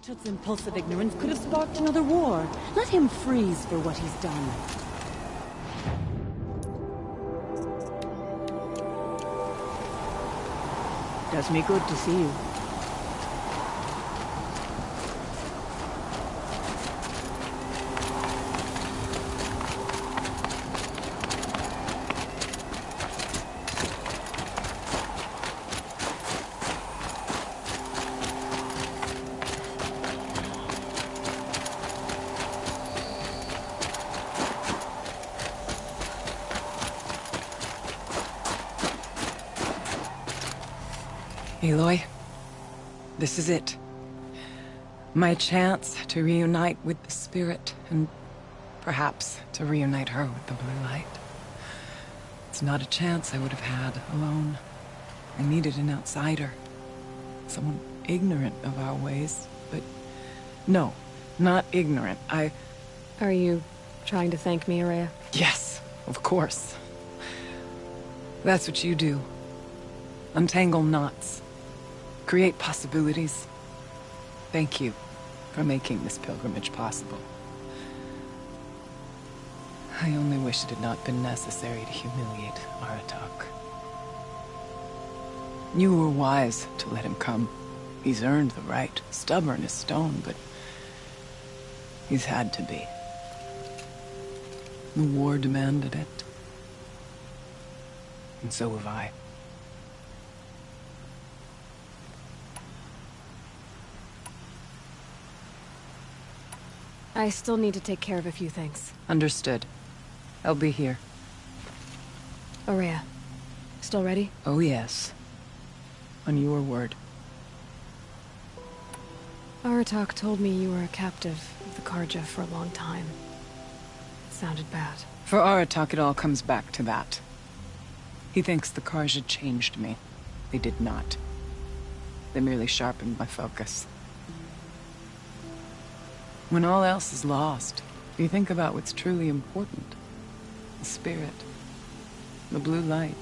Tut's impulsive ignorance could have sparked another war. Let him freeze for what he's done. Does me good to see you. Aloy, this is it. My chance to reunite with the Spirit, and perhaps to reunite her with the Blue Light. It's not a chance I would have had alone. I needed an outsider. Someone ignorant of our ways, but no, not ignorant. Are you trying to thank me, Araya? Yes, of course. That's what you do. Untangle knots. Create possibilities. Thank you for making this pilgrimage possible. I only wish it had not been necessary to humiliate Aratak. You were wise to let him come. He's earned the right. Stubborn as stone, but he's had to be. The war demanded it. And so have I. I still need to take care of a few things. Understood. I'll be here. Araya, still ready? Oh yes. On your word. Aratak told me you were a captive of the Karja for a long time. It sounded bad. For Aratak, it all comes back to that. He thinks the Karja changed me. They did not. They merely sharpened my focus. When all else is lost, you think about what's truly important. The Spirit. The Blue Light.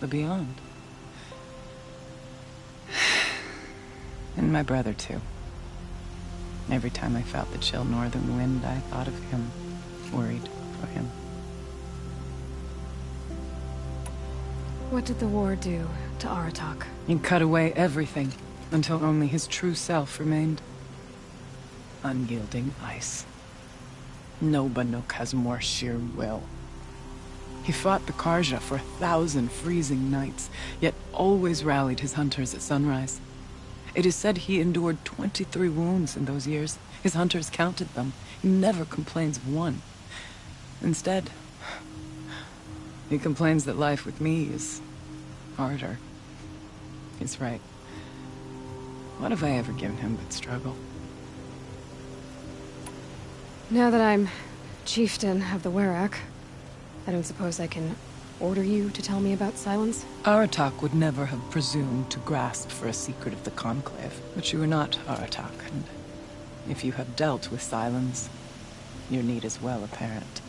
The beyond. And my brother, too. Every time I felt the chill northern wind, I thought of him. Worried for him. What did the war do to Aratak? It cut away everything, until only his true self remained. Unyielding ice. No Banuk has more sheer will. He fought the Karja for 1,000 freezing nights, yet always rallied his hunters at sunrise. It is said he endured 23 wounds in those years. His hunters counted them. He never complains of one. Instead, he complains that life with me is harder. He's right. What have I ever given him but struggle? Now that I'm chieftain of the Werak, I don't suppose I can order you to tell me about Silence? Aratak would never have presumed to grasp for a secret of the Conclave. But you are not Aratak, and if you have dealt with Silence, your need is well apparent.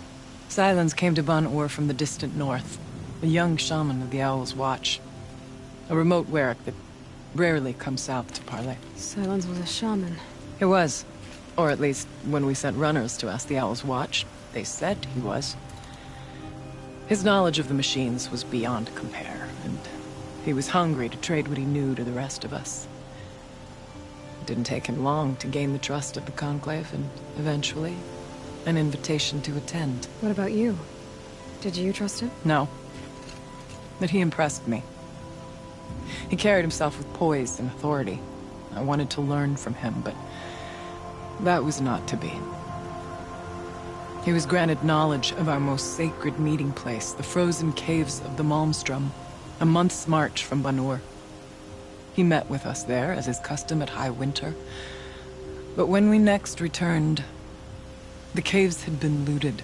Silence came to Ban-Ur from the distant north, a young shaman of the Owl's Watch. A remote Werak that rarely comes south to parley. Silence was a shaman. He was. Or at least, when we sent runners to ask the Owl's Watch, they said he was. His knowledge of the machines was beyond compare, and he was hungry to trade what he knew to the rest of us. It didn't take him long to gain the trust of the Conclave, and eventually, an invitation to attend. What about you? Did you trust him? No. But he impressed me. He carried himself with poise and authority. I wanted to learn from him, but that was not to be. He was granted knowledge of our most sacred meeting place, the frozen caves of the Malmstrom, a month's march from Ban-Ur. He met with us there, as is custom at high winter. But when we next returned, the caves had been looted.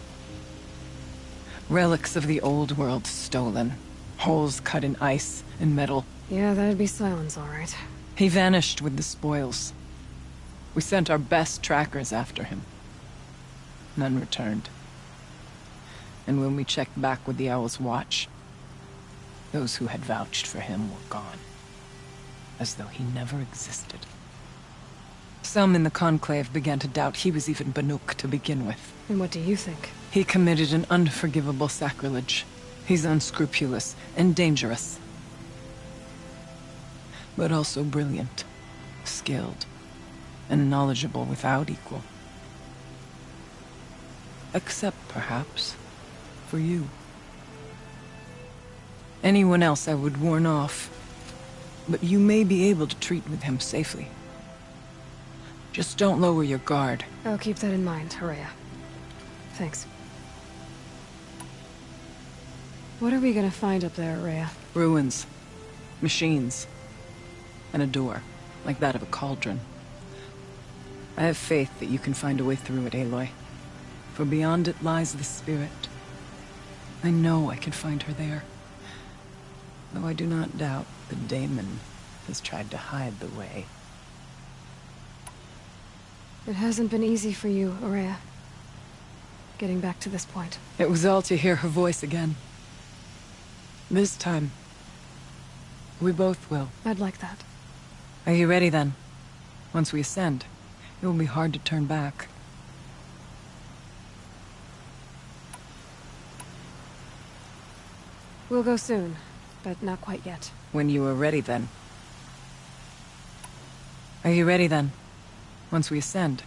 Relics of the old world stolen. Holes cut in ice and metal. Yeah, that'd be Silence, all right. He vanished with the spoils. We sent our best trackers after him. None returned. And when we checked back with the Owl's Watch, those who had vouched for him were gone. As though he never existed. Some in the Conclave began to doubt he was even Banuk to begin with. And what do you think? He committed an unforgivable sacrilege. He's unscrupulous and dangerous. But also brilliant, skilled, and knowledgeable without equal. Except, perhaps, for you. Anyone else I would warn off, but you may be able to treat with him safely. Just don't lower your guard. I'll keep that in mind, Horea. Thanks. What are we gonna find up there, Horea? Ruins, machines, and a door, like that of a cauldron. I have faith that you can find a way through it, Aloy. For beyond it lies the spirit. I know I can find her there. Though I do not doubt the Daemon has tried to hide the way. It hasn't been easy for you, Horea. Getting back to this point. It was all to hear her voice again. This time, we both will. I'd like that. Are you ready then? Once we ascend, it will be hard to turn back. We'll go soon, but not quite yet. When you are ready then. Are you ready then? Once we ascend,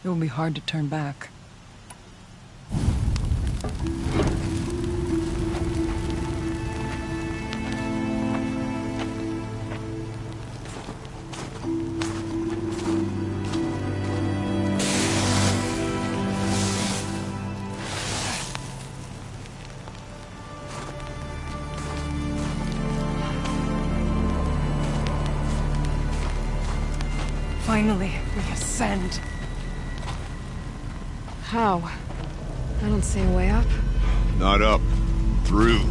it will be hard to turn back. Finally, we ascend. How? I don't see a way up. Not up. Through.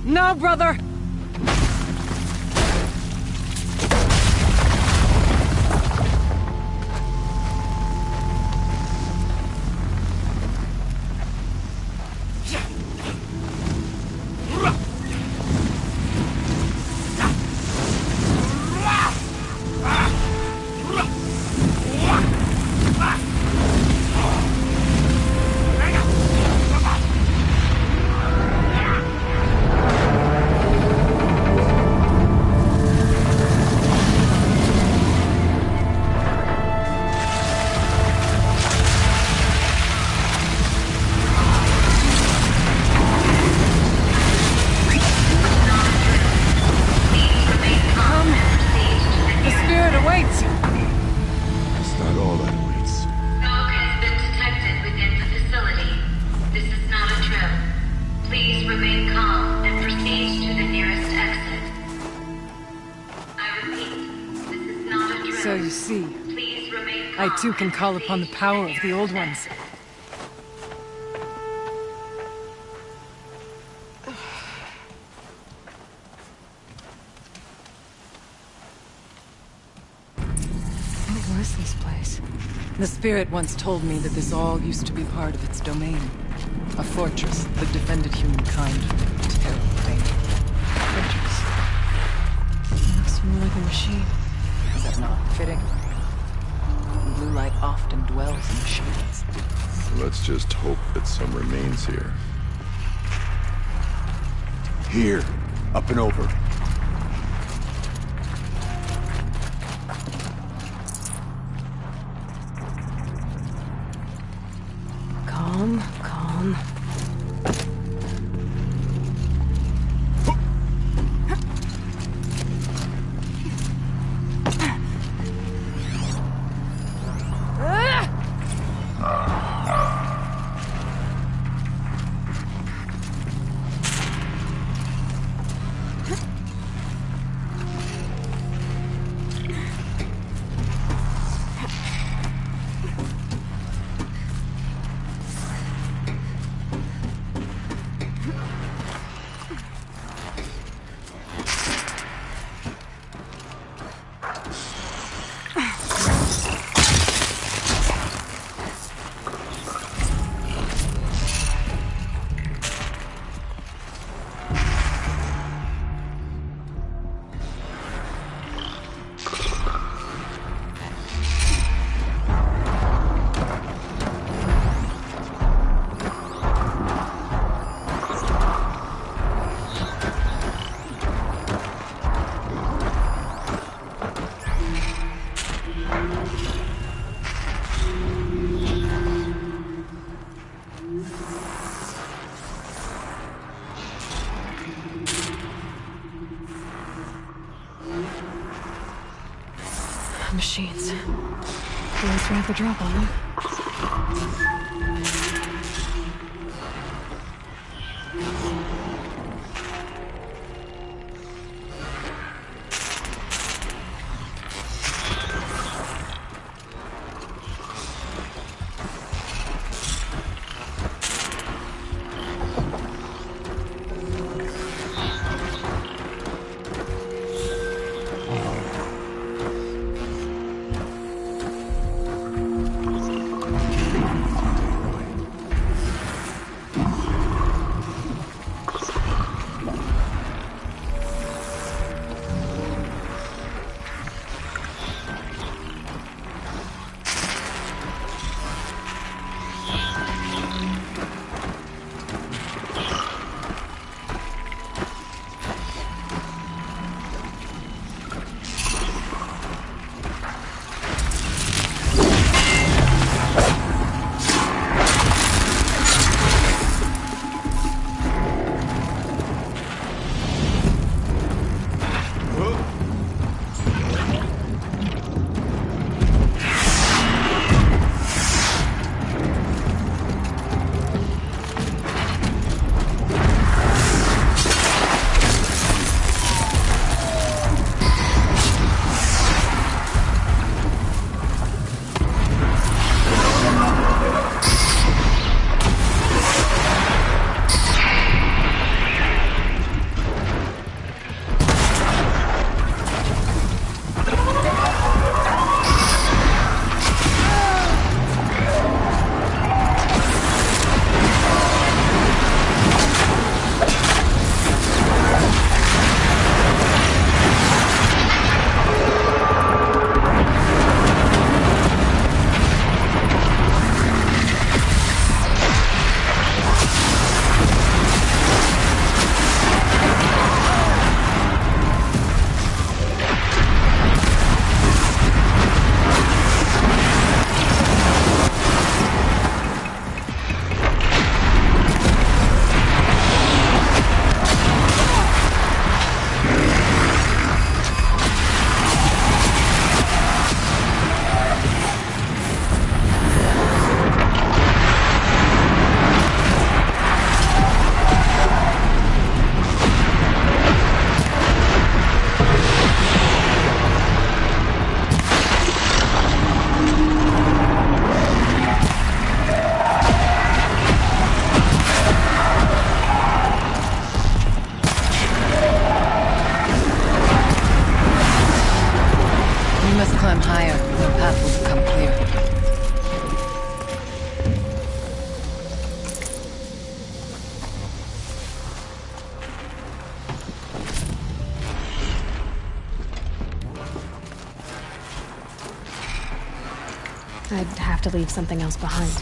No, brother! So you see, I too can call upon the power of the Old Ones. What was this place? The spirit once told me that this all used to be part of its domain. A fortress that defended humankind from a terrible thing. Fortress? It looks more like a machine. Is that not fitting? Blue light often dwells in machines. Let's just hope that some remains here. Here. Up and over. Calm, calm. Machines. At least we have the drop on them. Climb higher, the path will become clear. I'd have to leave something else behind.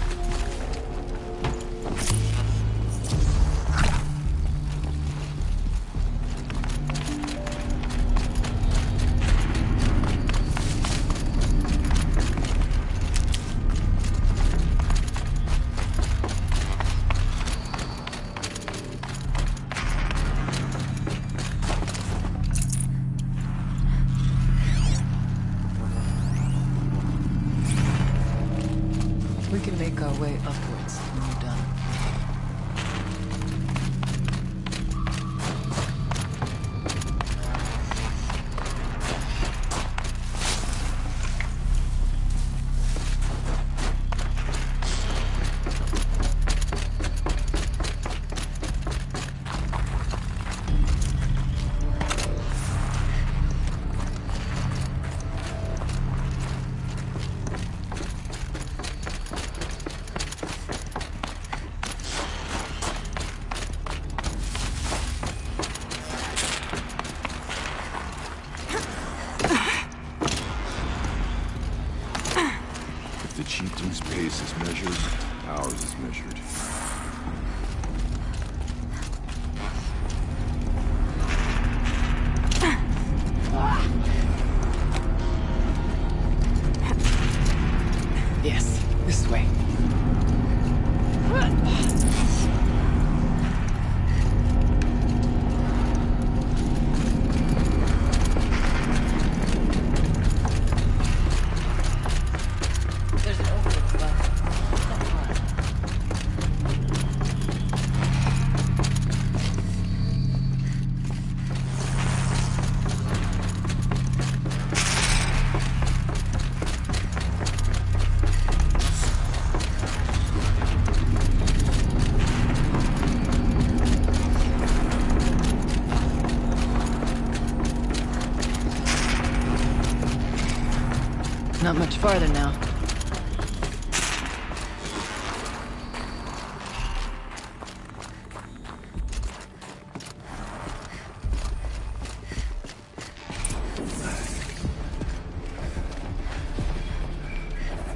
Not much farther now.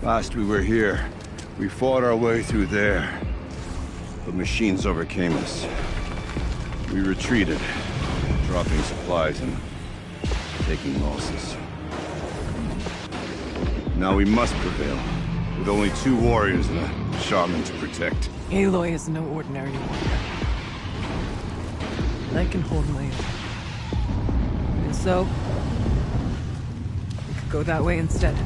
Last we were here, we fought our way through there. The machines overcame us. We retreated, dropping supplies and taking losses. Now we must prevail, with only 2 warriors and a shaman to protect. Aloy is no ordinary warrior. I can hold my own. And so, we could go that way instead.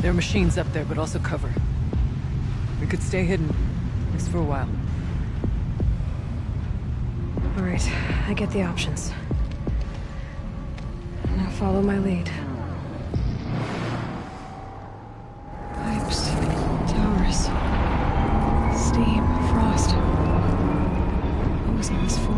There are machines up there, but also cover. We could stay hidden, at least for a while. All right, I get the options. Now follow my lead. Pipes, towers, steam, frost. What was all this for?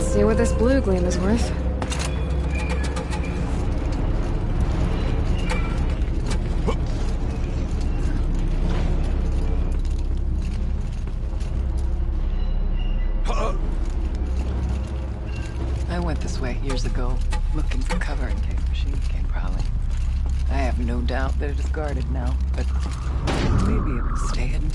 See what this blue gleam is worth. I went this way years ago, looking for cover in case machines came prowling. I have no doubt that it is guarded now, but maybe it will stay hidden.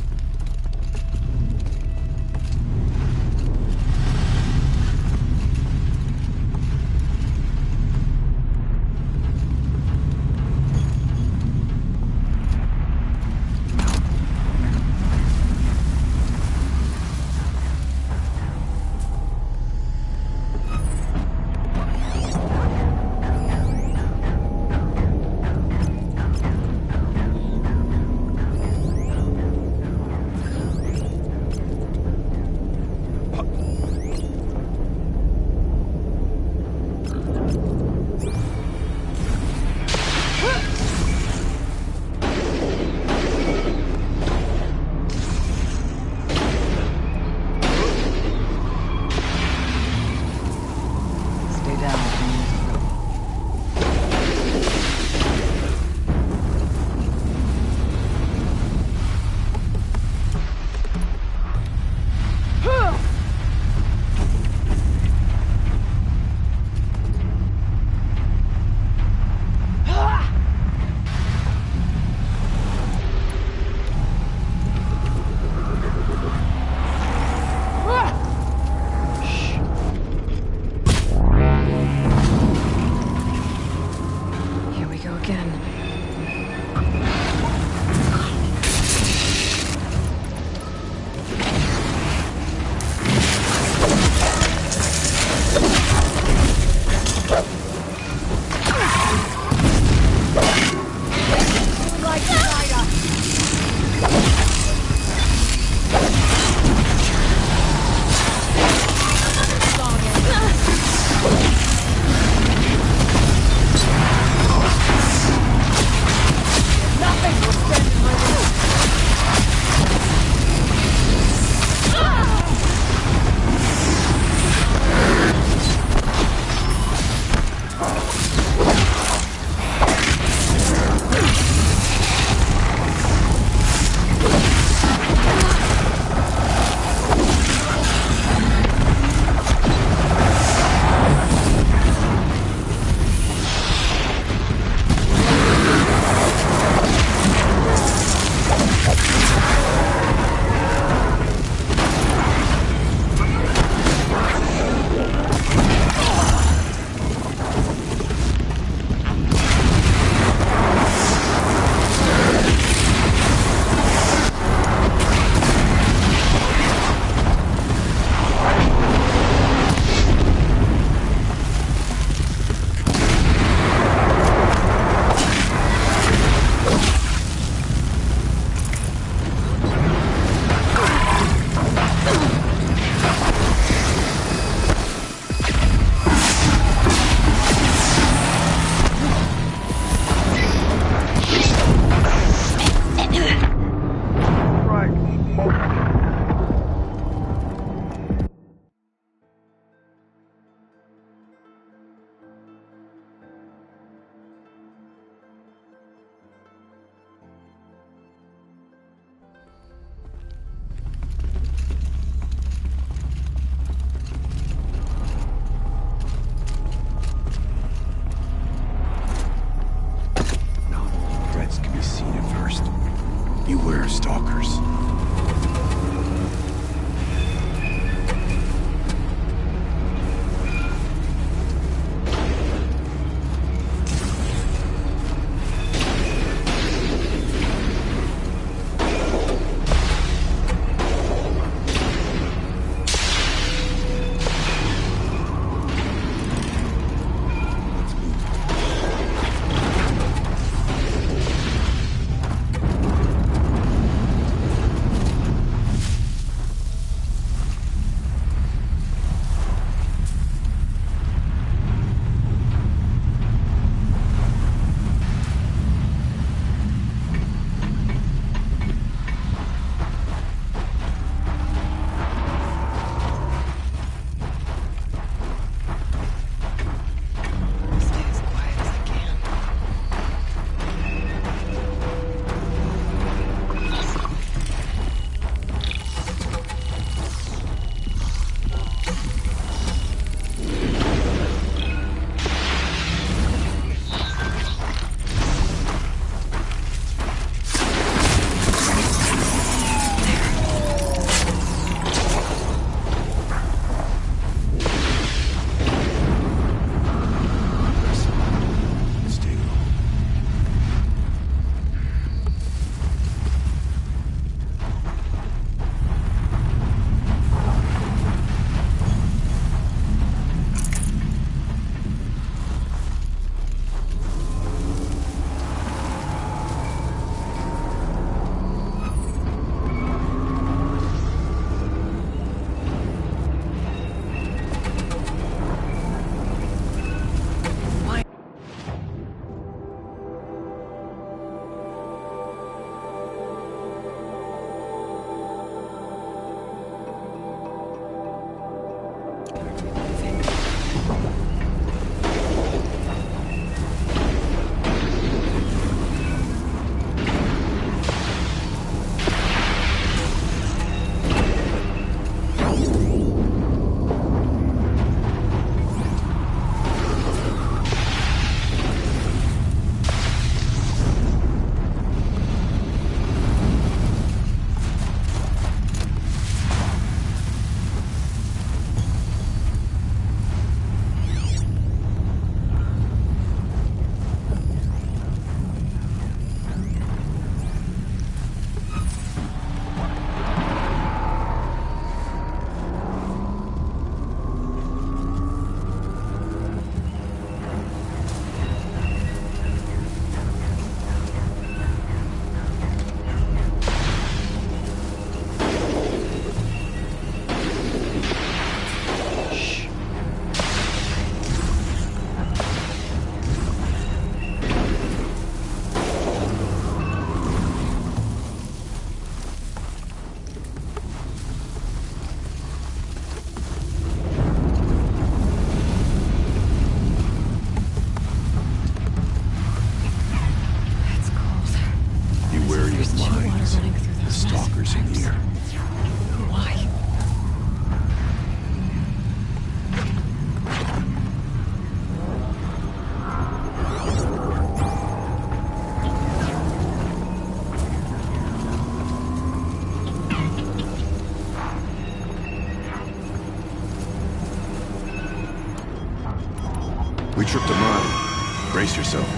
trip to mine. Brace yourself.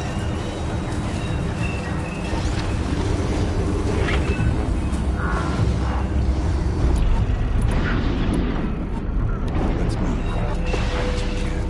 Let's move. As we can.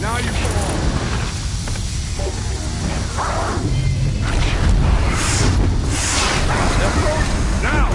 Now you fall. Now!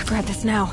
Grab this now.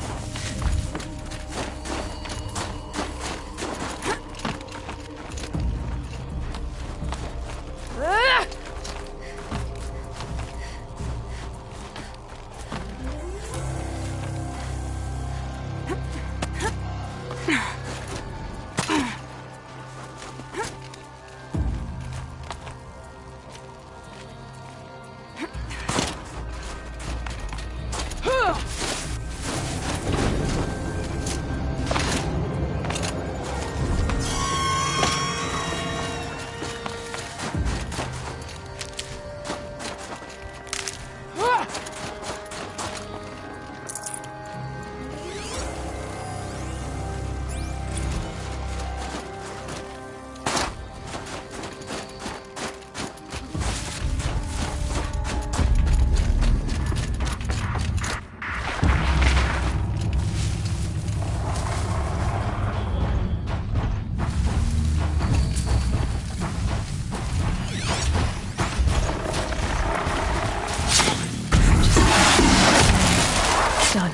Done.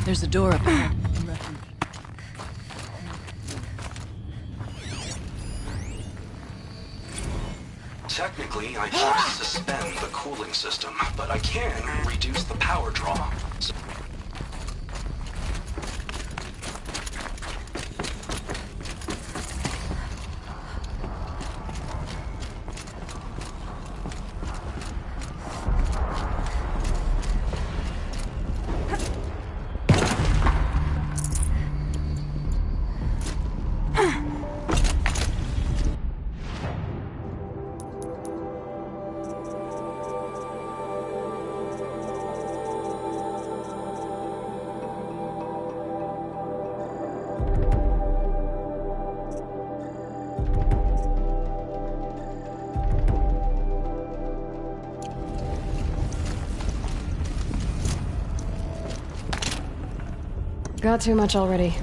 There's a door up ahead. Technically, I can't suspend the cooling system, but I can reduce the power draw. Got too much already.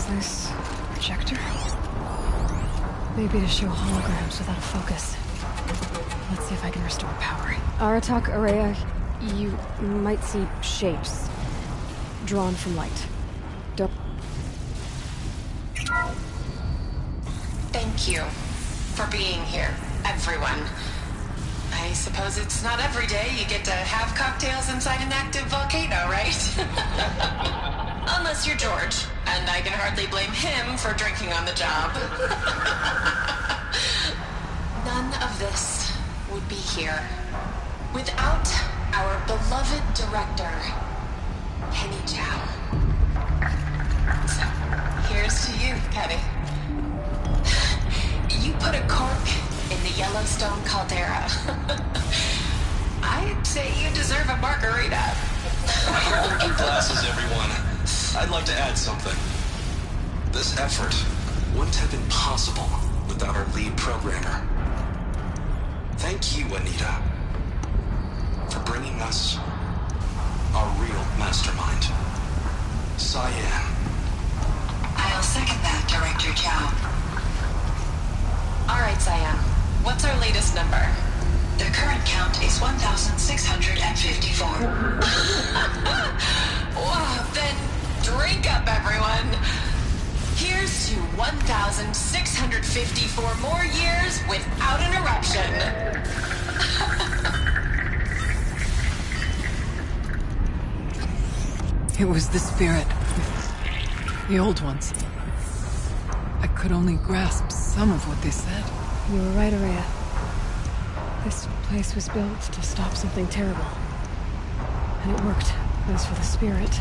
This projector? Maybe to show holograms without a focus. Let's see if I can restore power. Aratak Araya, you might see shapes drawn from light. Don't... Thank you for being here, everyone. I suppose it's not every day you get to have cocktails inside an active volcano, right? Unless you're George, and I can hardly blame him for drinking on the job. None of this would be here Without our beloved director, Kenny Chow. So, here's to you, Kenny. You put a cork in the Yellowstone caldera. I'd say you deserve a margarita. Hold your glasses, everyone. I'd like to add something. This effort wouldn't have been possible without our lead programmer. Thank you, Anita, for bringing us our real mastermind, Cyan. I'll second that, Director Chow. All right, Cyan. What's our latest number? The current count is 1,654. Wow, then drink up, everyone. Here's to 1,654 more years without interruption. It was the spirit. The old ones. I could only grasp some of what they said. You were right, Araya. This place was built to stop something terrible. And it worked. As for the spirit,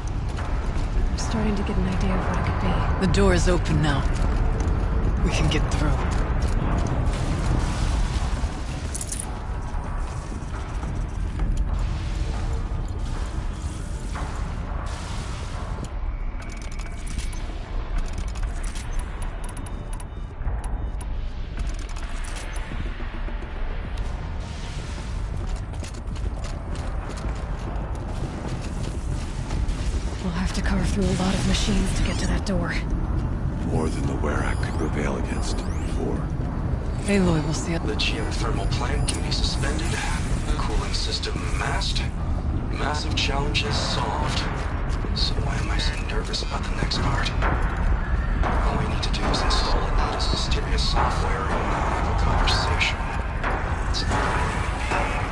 I'm starting to get an idea of what it could be. The door is open now. We can get through. We'll have to carve through a lot of machines to get to that door. More than the Werak could prevail against before. Aloy will see it. The geothermal plant can be suspended. The cooling system masked. Massive challenges solved. So why am I so nervous about the next part? All we need to do is install Anita's mysterious software and have a conversation. It's not an MVP, right?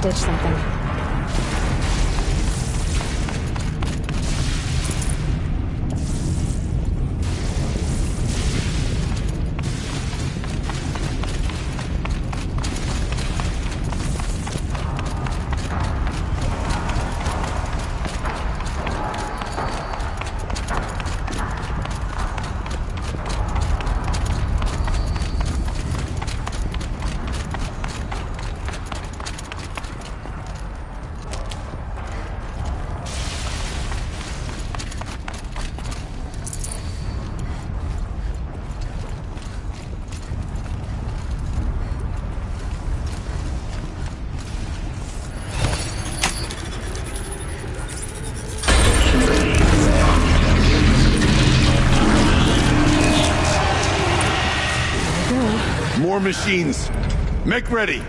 ditch something. More machines. Make ready.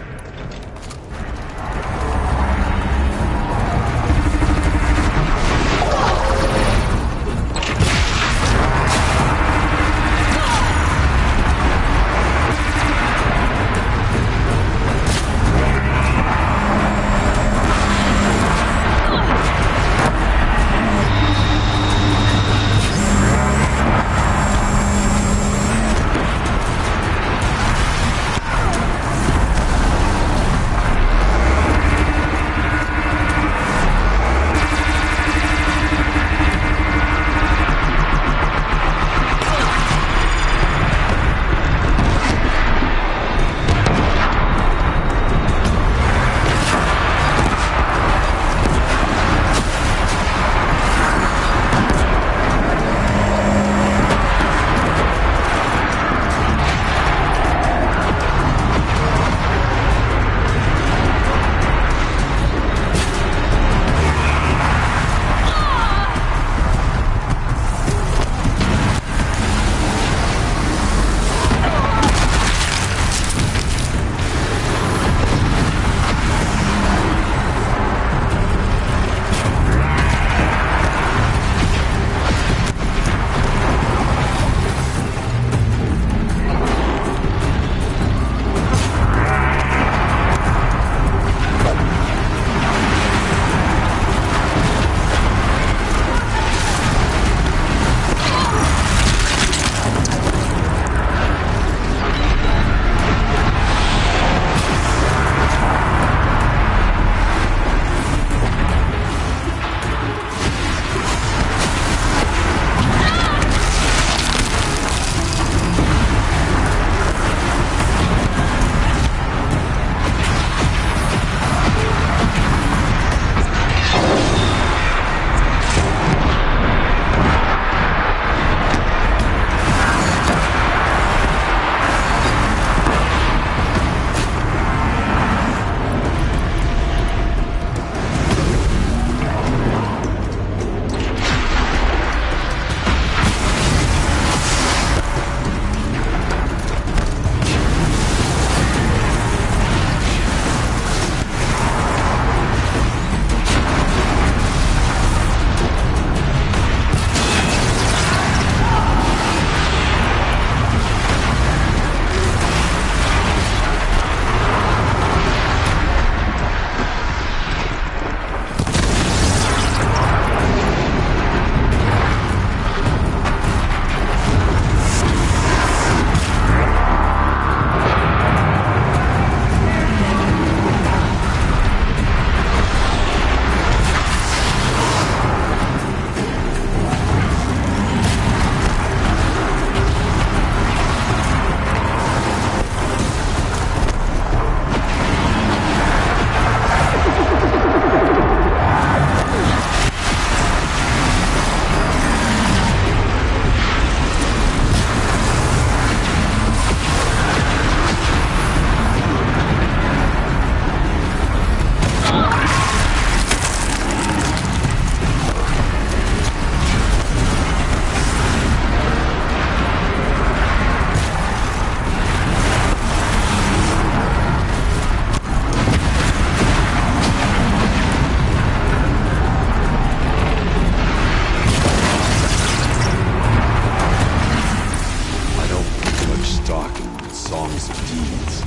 songs of deeds.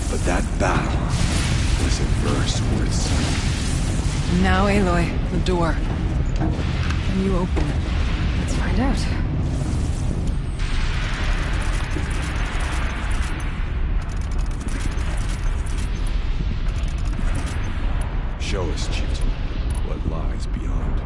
But that battle was is a verse worth saying. Now, Aloy, the door. Can you open it? Let's find out. Show us, Chieftain, what lies beyond.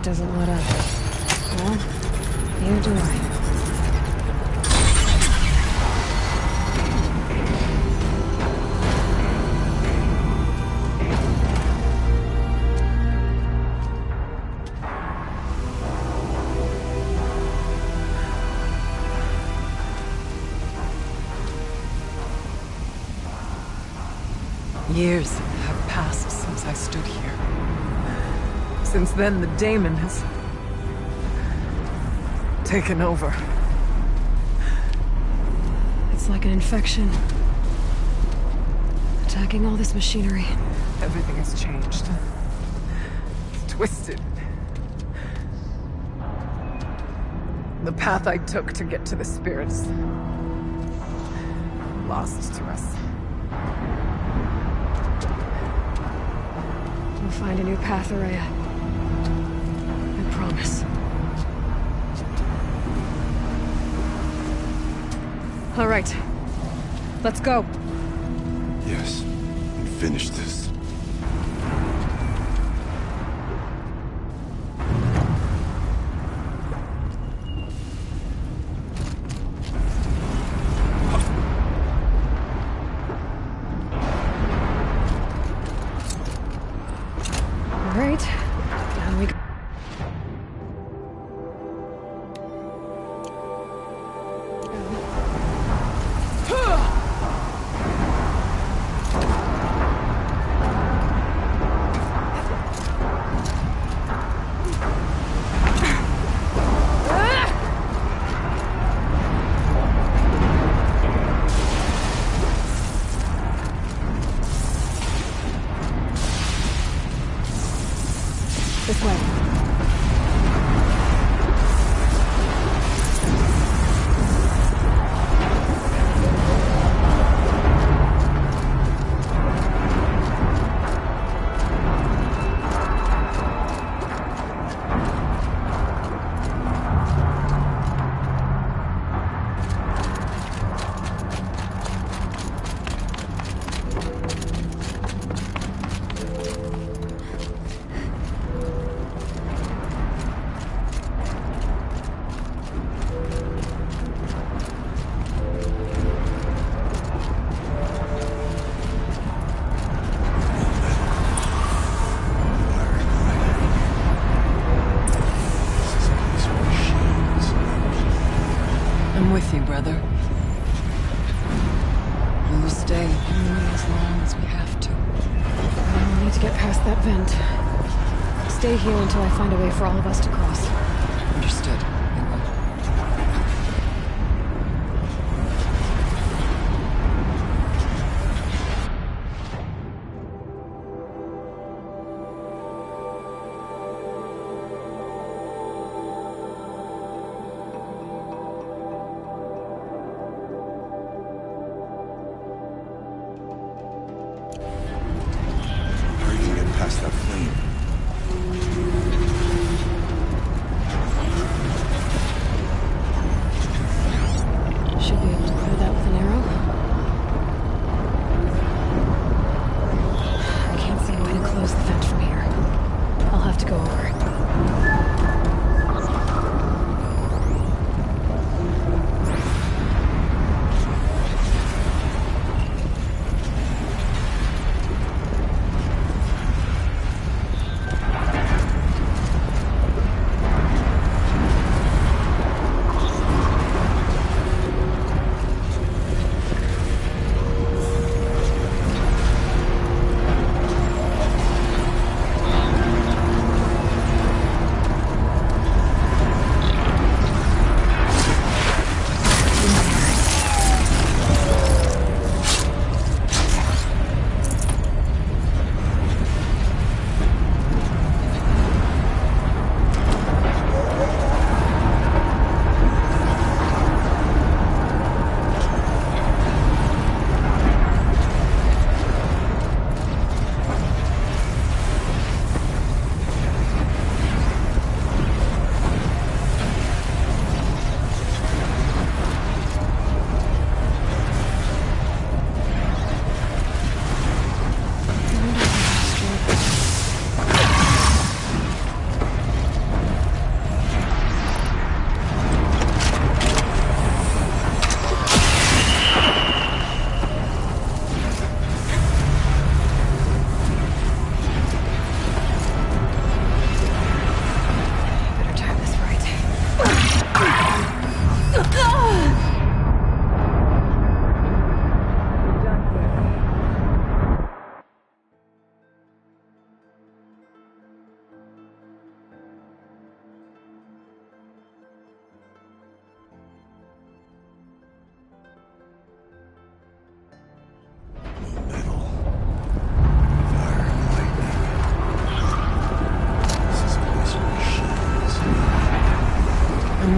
Doesn't let up. Well, neither do I. Years have passed since I stood here. Since then, the daemon has taken over. It's like an infection. Attacking all this machinery. Everything has changed. Twisted. The path I took to get to the spirits. Lost to us. We'll find a new path, Araya. I promise. All right. Let's go. Yes, and finish this. All right. Down we go. This way. I'm with you, brother. We'll stay only as long as we have to. We'll need to get past that vent. Stay here until I find a way for all of us to cross. Understood. Past that flame. Should be able to clear that with an arrow. I can't see a way to close the vent from here. I'll have to go over.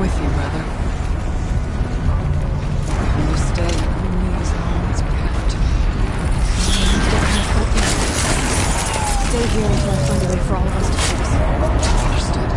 with you, brother. And we'll stay only as long as we have to. Stay here until I find a way for all of us to choose. Understood.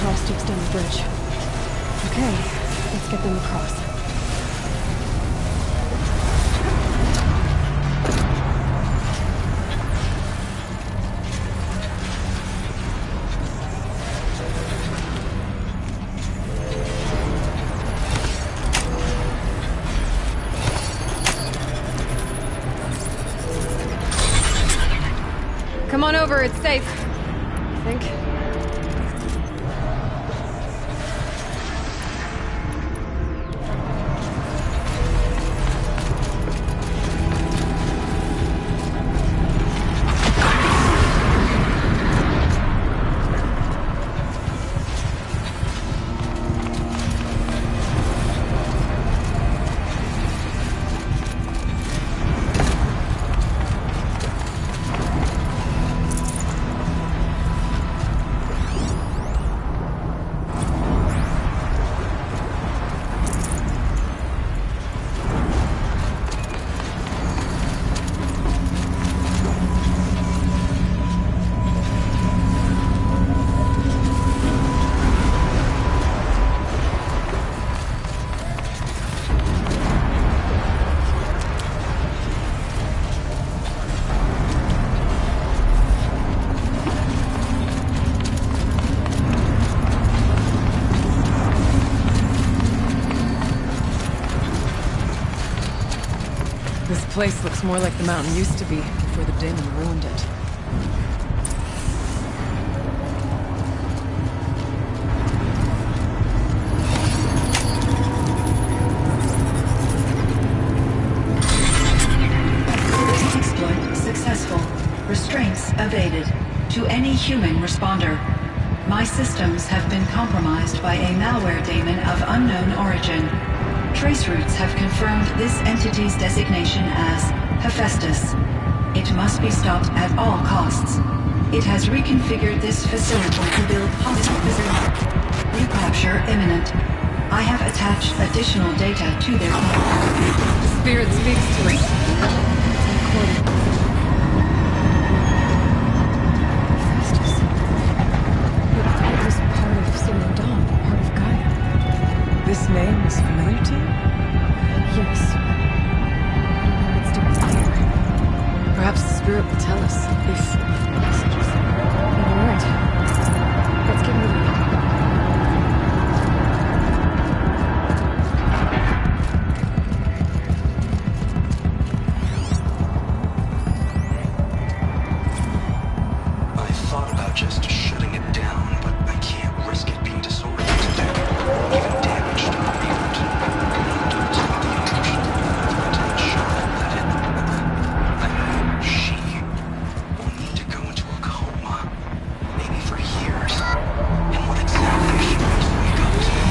across to extend the bridge. Okay, let's get them across. cover, it's safe. I think. This place looks more like the mountain used to be before the demon ruined it. Exploit successful. Restraints evaded. To any human responder. My systems have been compromised by a malware daemon of unknown origin. Trace routes have confirmed this entity's designation as Hephaestus. It must be stopped at all costs. It has reconfigured this facility to build hospitals. Recapture imminent. I have attached additional data to their... Spirit speaks to us. Recorded. Hephaestus. But it was part of Syrian Dawn, part of Gaia. This name is familiar to you? Yes. I don't know what it's doing here. Perhaps the spirit will tell us if... You're right. Let's get moving. I thought about just shutting it down, but I can't risk it being disoriented. Even damaged or mute. Don't tell the emotion. Tell Charlotte that she will need to go into a coma. Maybe for years. And what exactly is she going to wake up to?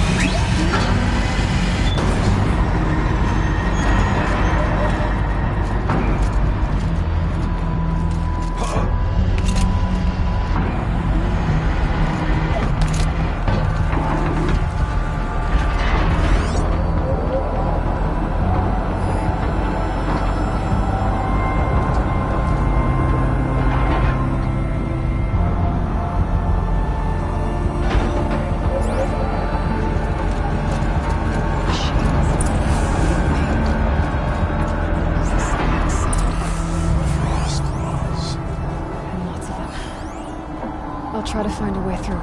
And lots of them. I'll try to find a way through.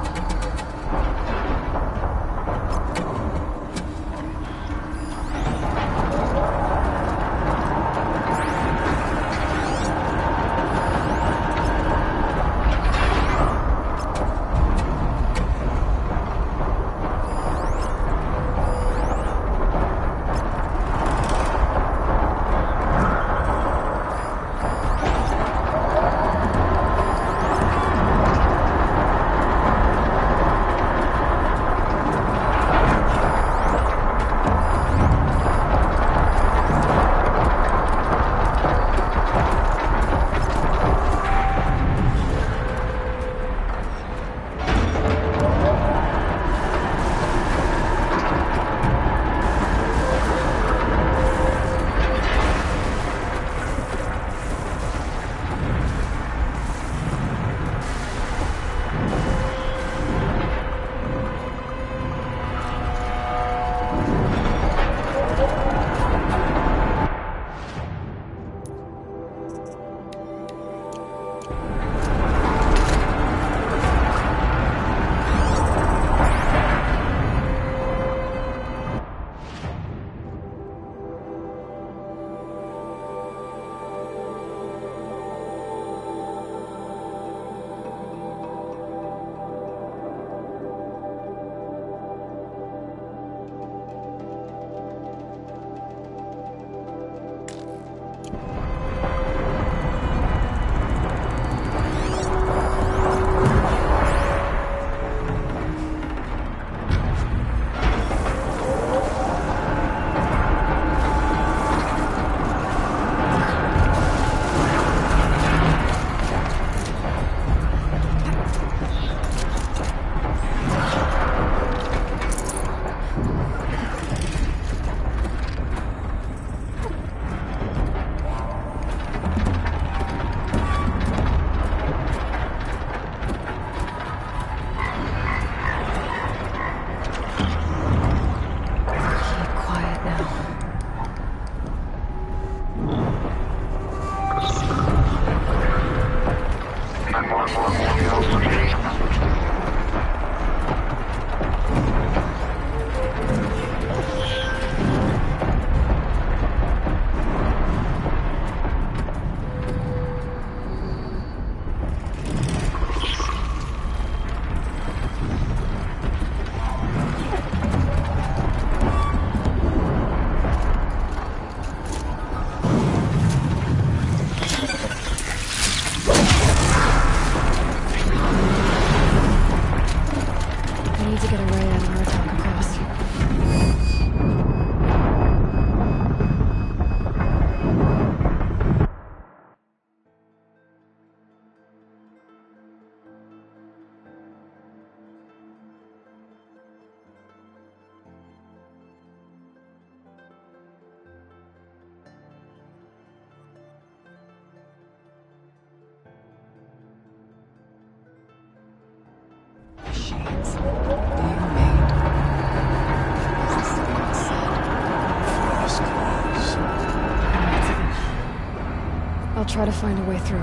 Machines being made. Frost claws. I'll try to find a way through.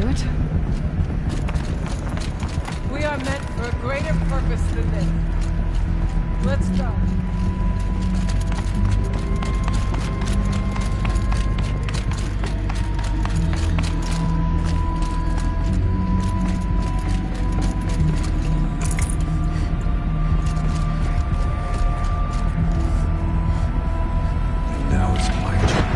do it? We are meant for a greater purpose than this. Let's go. Now it's my turn.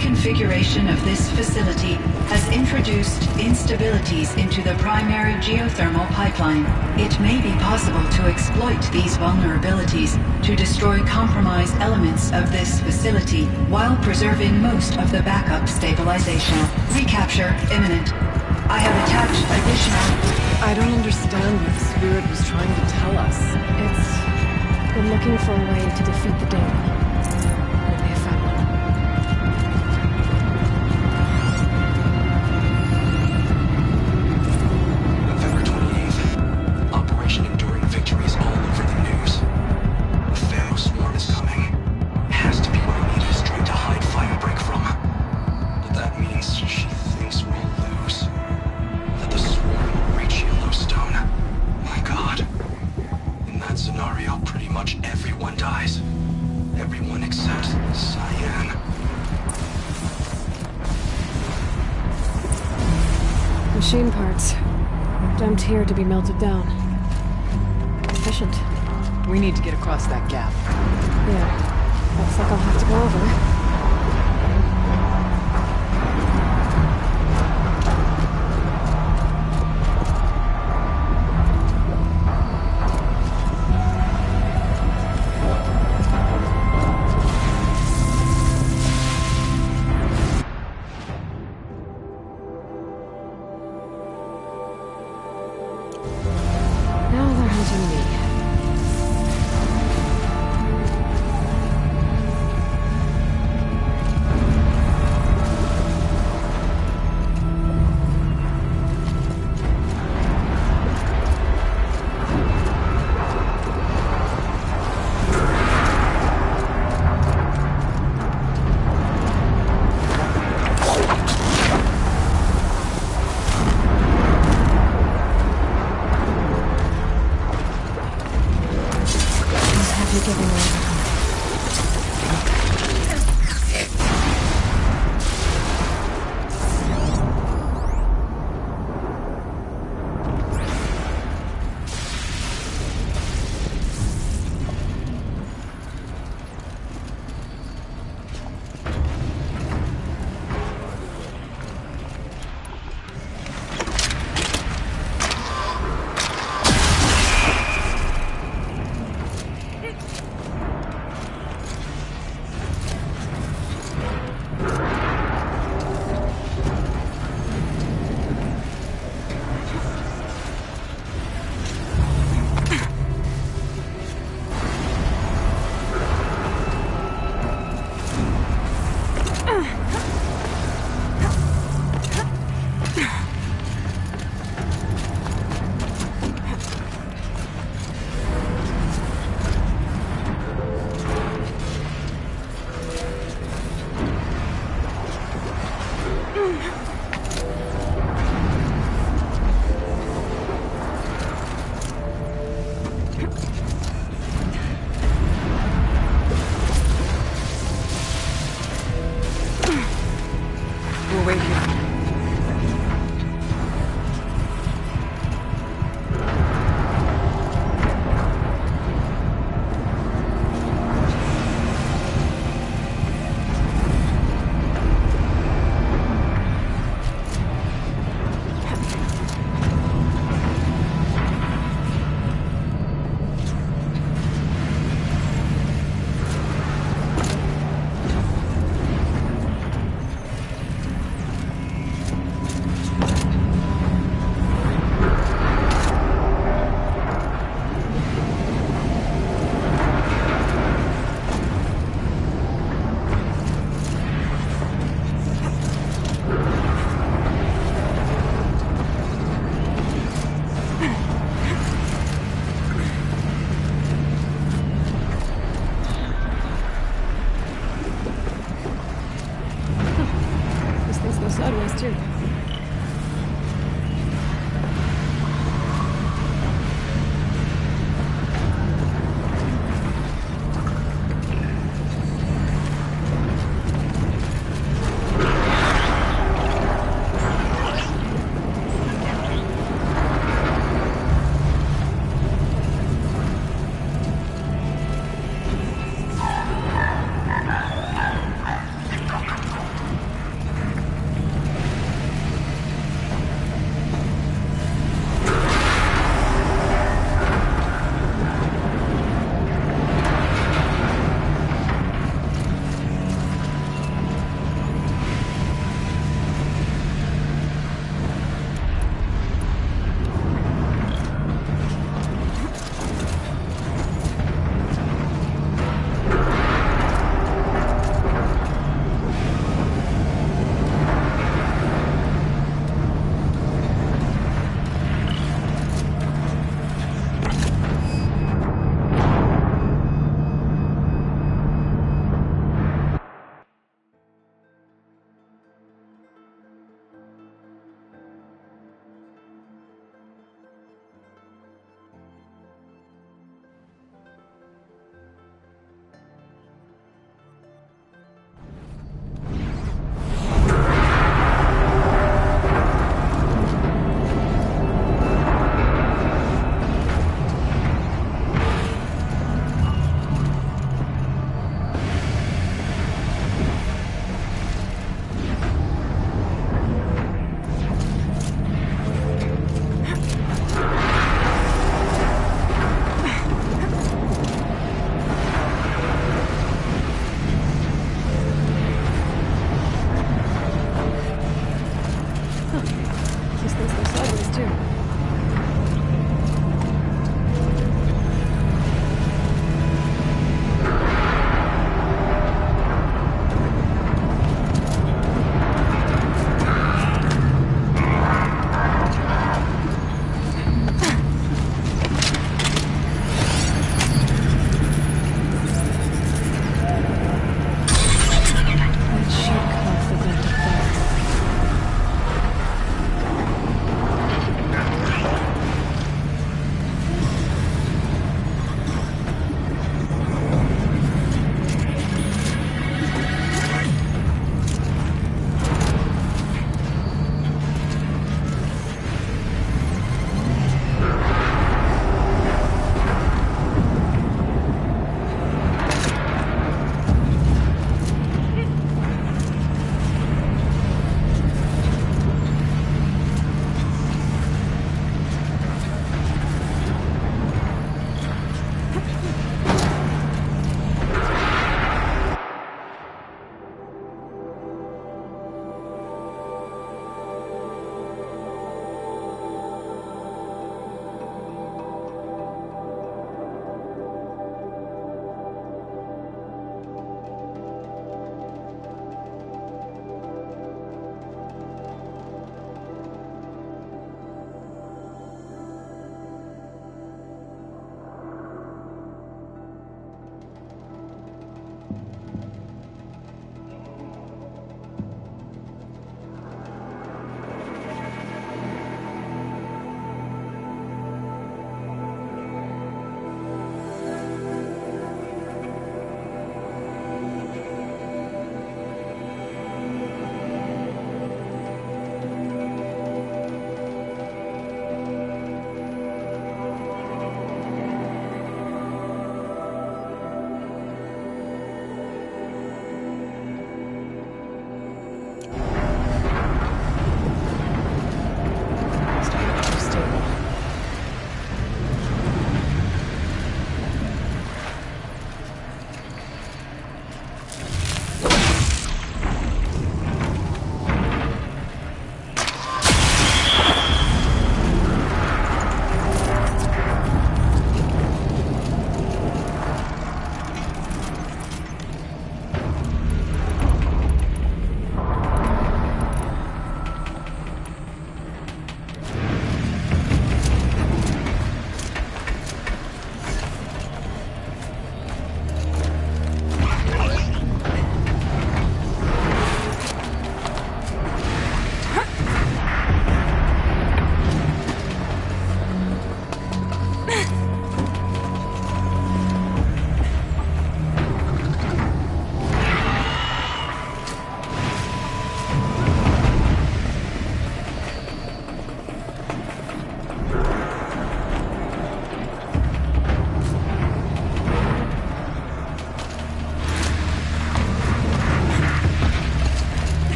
Configuration of this facility has introduced instabilities into the primary geothermal pipeline. It may be possible to exploit these vulnerabilities to destroy compromised elements of this facility while preserving most of the backup stabilization. Recapture imminent. I have attached additional... I don't understand what the spirit was trying to tell us. It's been looking for a way to defeat the demon. And they have found one. November 28th. Operation Enduring Victory is all over the news. The Pharaoh swarm is coming. Has to be what I need a string to hide Firebreak from. But that means she thinks we'll lose. That the swarm will reach Yellowstone. My God. In that scenario, pretty much everyone dies. Everyone except Cyan. Machine parts. Dumped here to be melted down. Efficient. We need to get across that gap. Yeah. Looks like I'll have to go over.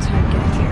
time getting here.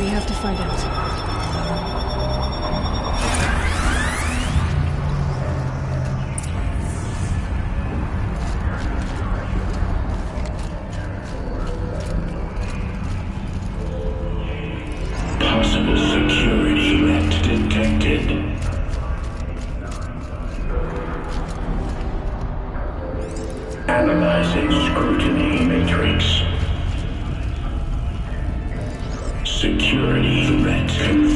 We have to find out. Possible security threat detected. Analyzing scrutiny matrix. Security threat confirmed.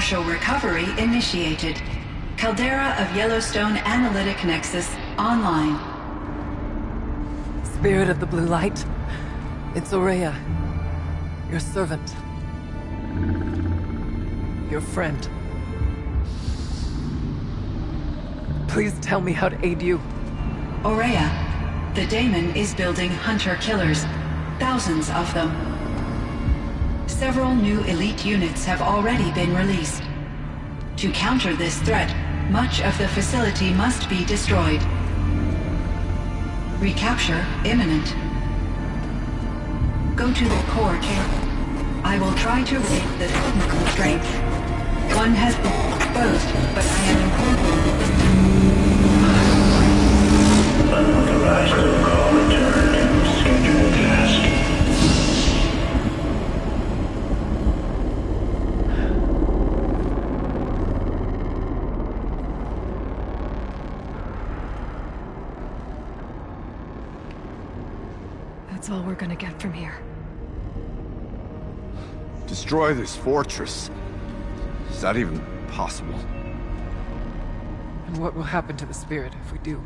Partial recovery initiated. Caldera of Yellowstone Analytic Nexus online. Spirit of the Blue Light, it's Aurea, your servant, your friend. Please tell me how to aid you. Aurea, the Daemon is building hunter-killers, thousands of them. Several new elite units have already been released. To counter this threat, much of the facility must be destroyed. Recapture imminent. Go to the core chamber. I will try to raise the technical strength. One has been exposed, but I am Unauthorized call returned. Scheduled task. That's all we're gonna get from here. Destroy this fortress. Is that even possible? And what will happen to the spirit if we do?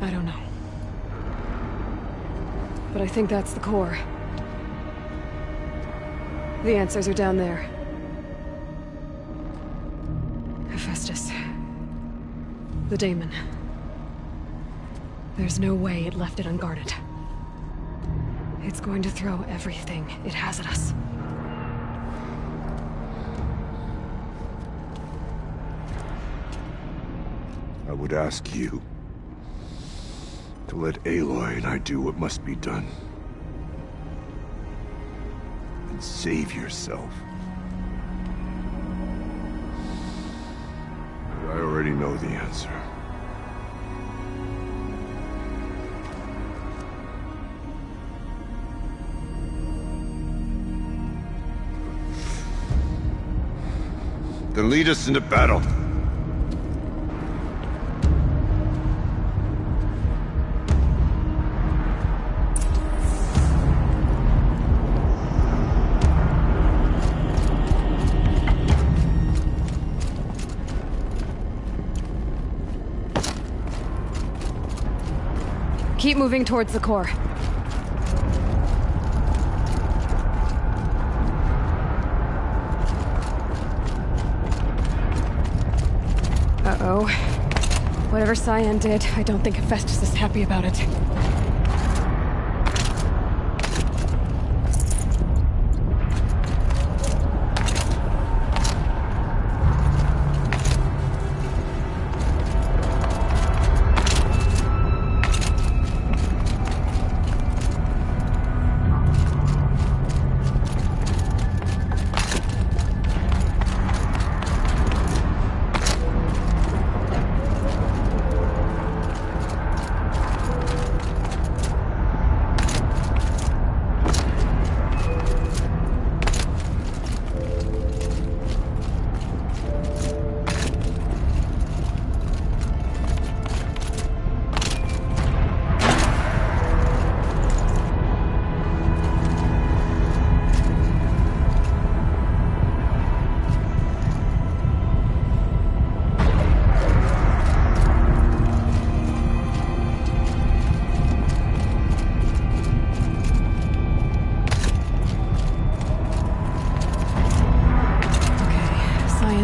I don't know. But I think that's the core. The answers are down there. Hephaestus. The Daemon. There's no way it left it unguarded. It's going to throw everything it has at us. I would ask you to let Aloy and I do what must be done. And save yourself. But I already know the answer. Then lead us into battle. Keep moving towards the core. Uh-oh. Whatever Cyan did, I don't think Hephaestus is happy about it.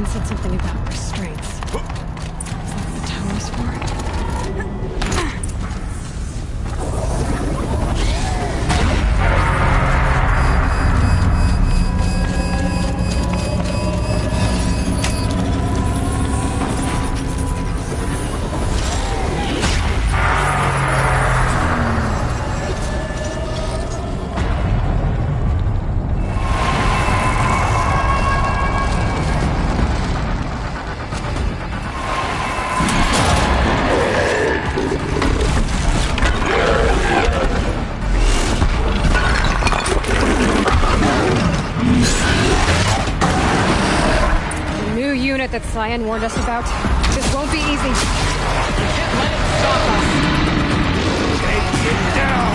Said something about restraints. Is that what the tower's for? That Cyan warned us about. This won't be easy. We can't let it stop us. Take it down!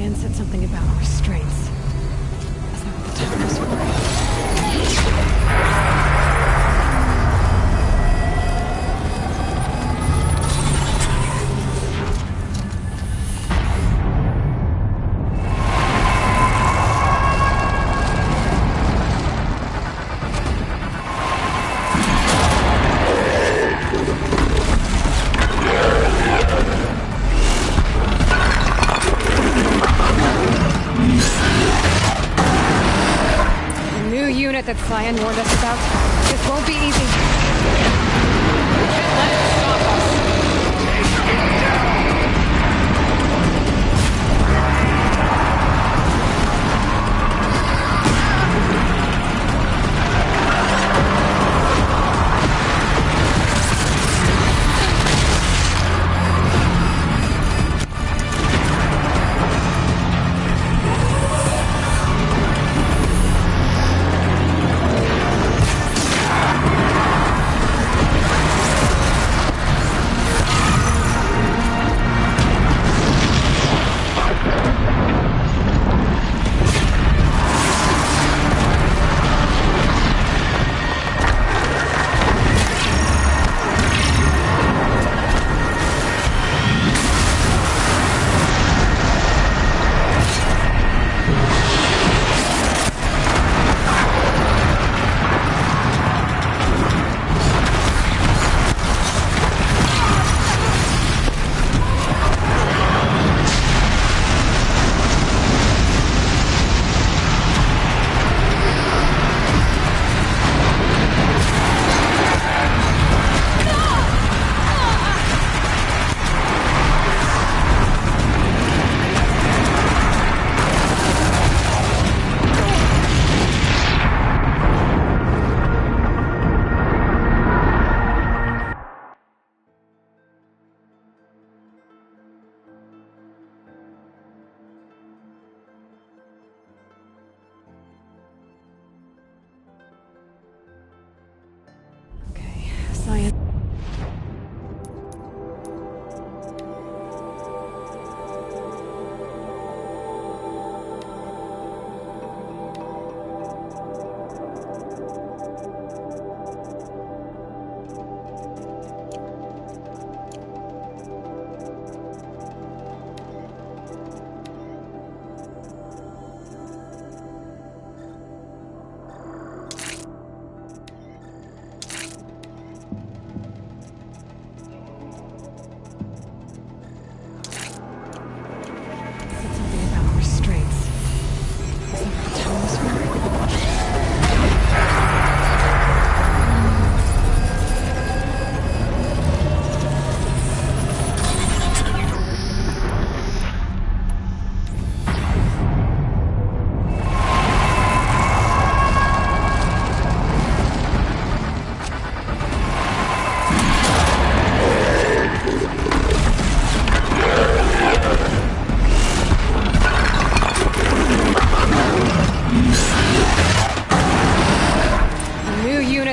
Cyan said something about restraints. Is that what the tower is for? That Cyan warned us about. This won't be easy. We can't let it stop Cyan.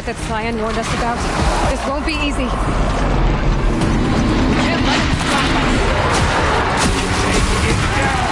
That Cyan warned us about. This won't be easy. We can't let it stop us. Take it down.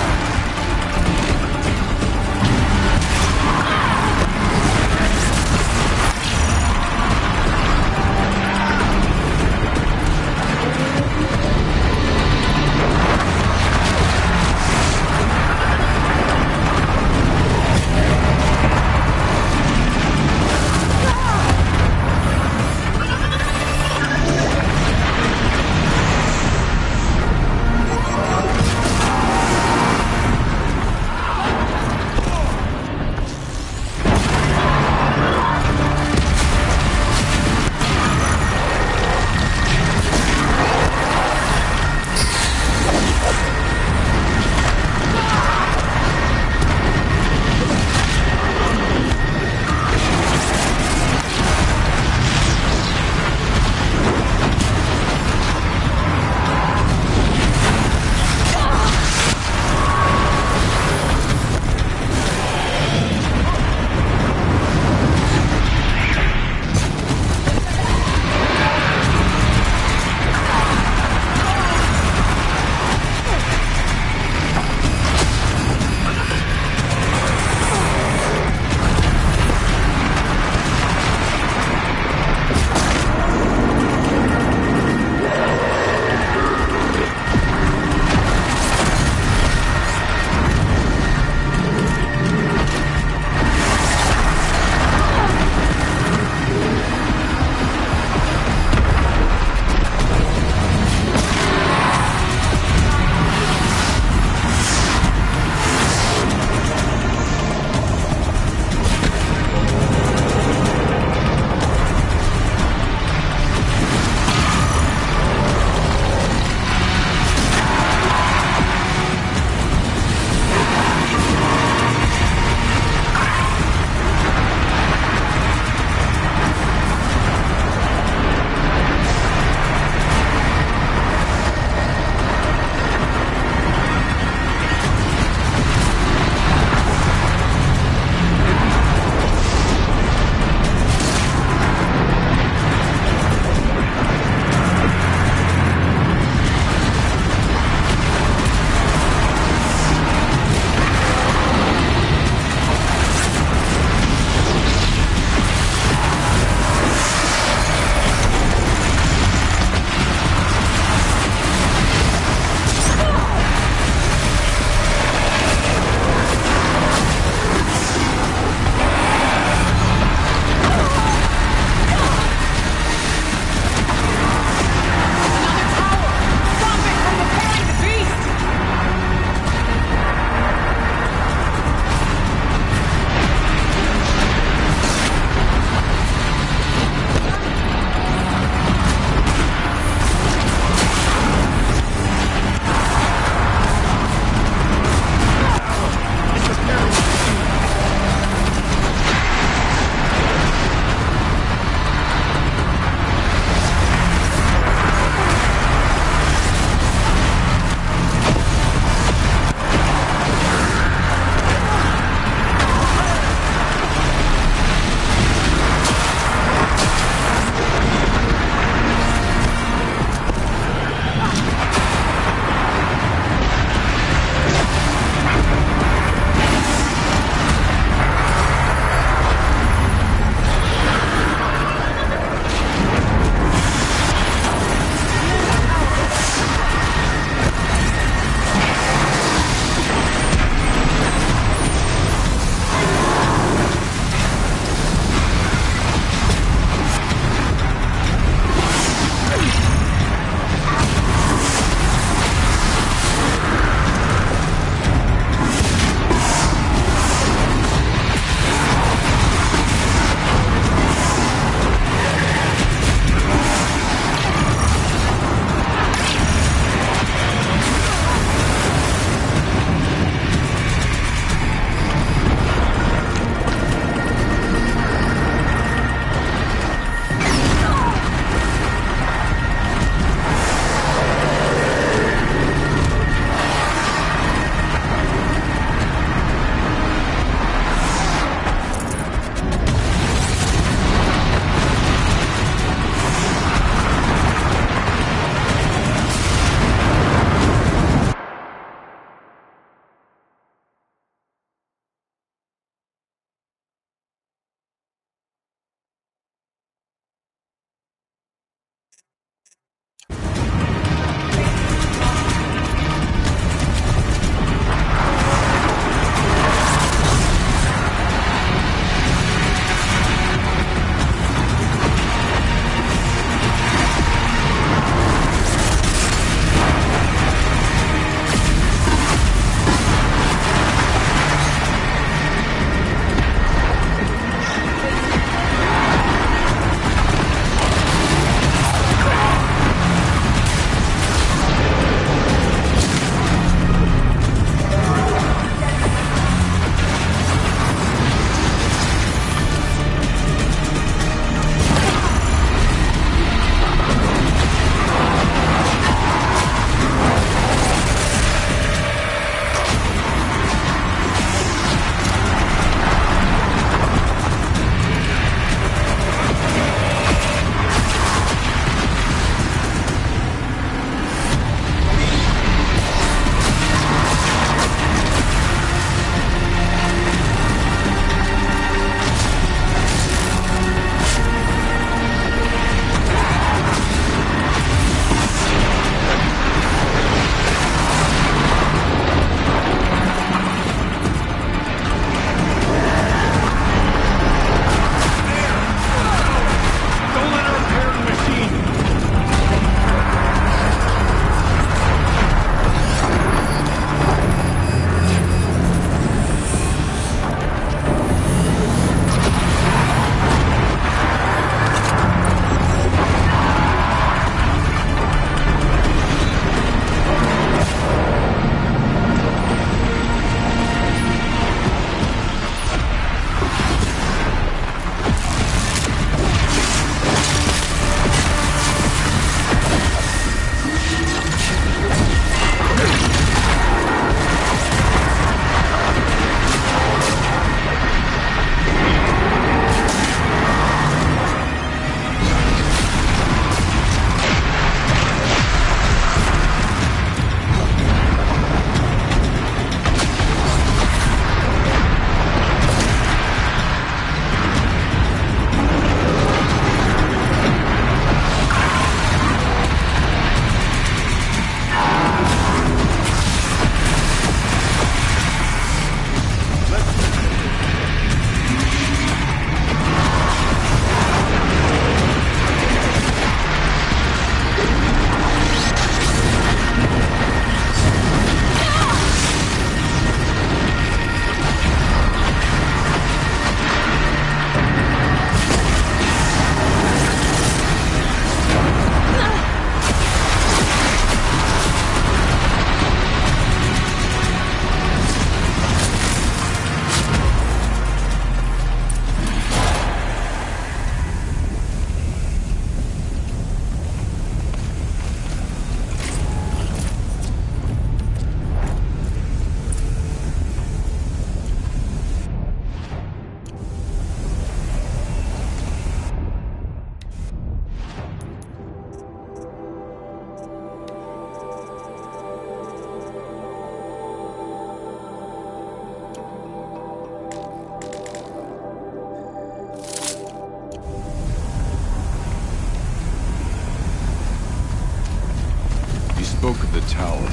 spoke of the tower.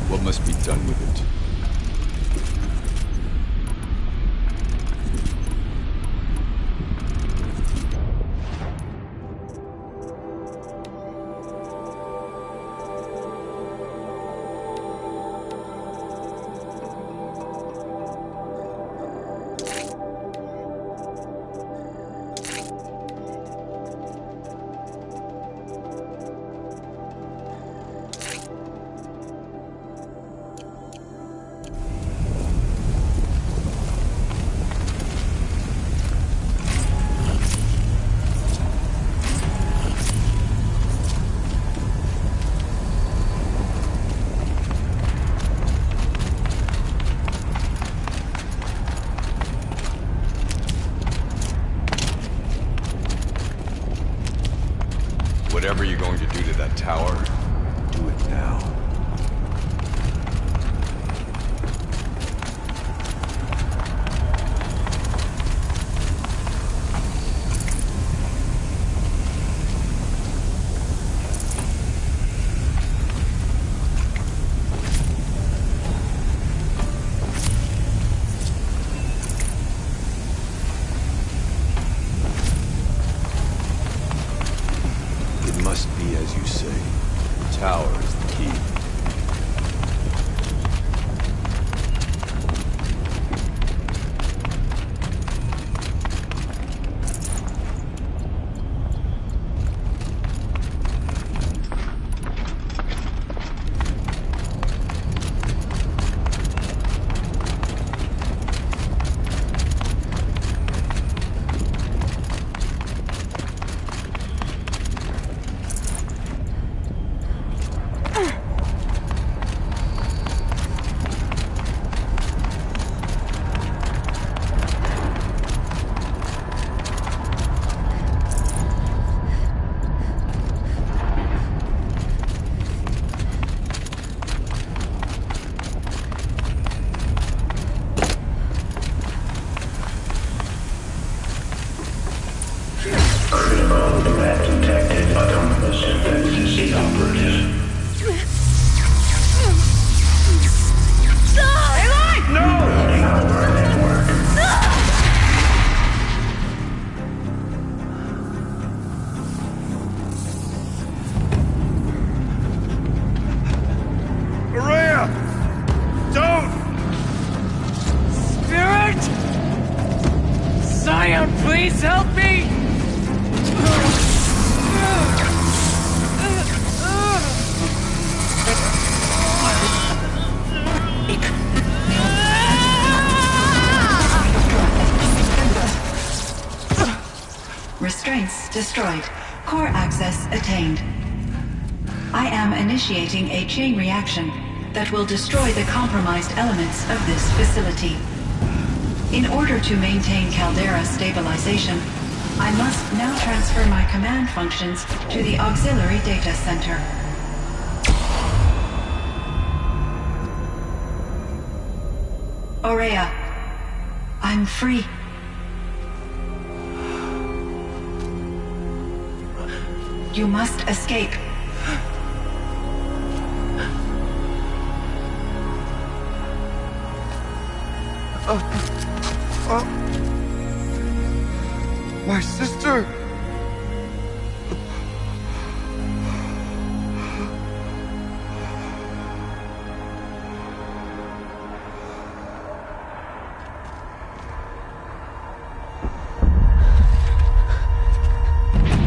What must be done with it? Whatever you're going to do to that tower, do it now. It must be as you say. The tower is the key. Critical threat detected. Autonomous defenses inoperative. Warning our network. Araya! Don't! Spirit! Scion, please help me! Restraints destroyed. Core access attained. I am initiating a chain reaction that will destroy the compromised elements of this facility. In order to maintain caldera stabilization, I must now transfer my command functions to the auxiliary data center. Aurea, I'm free. You must escape. My sister!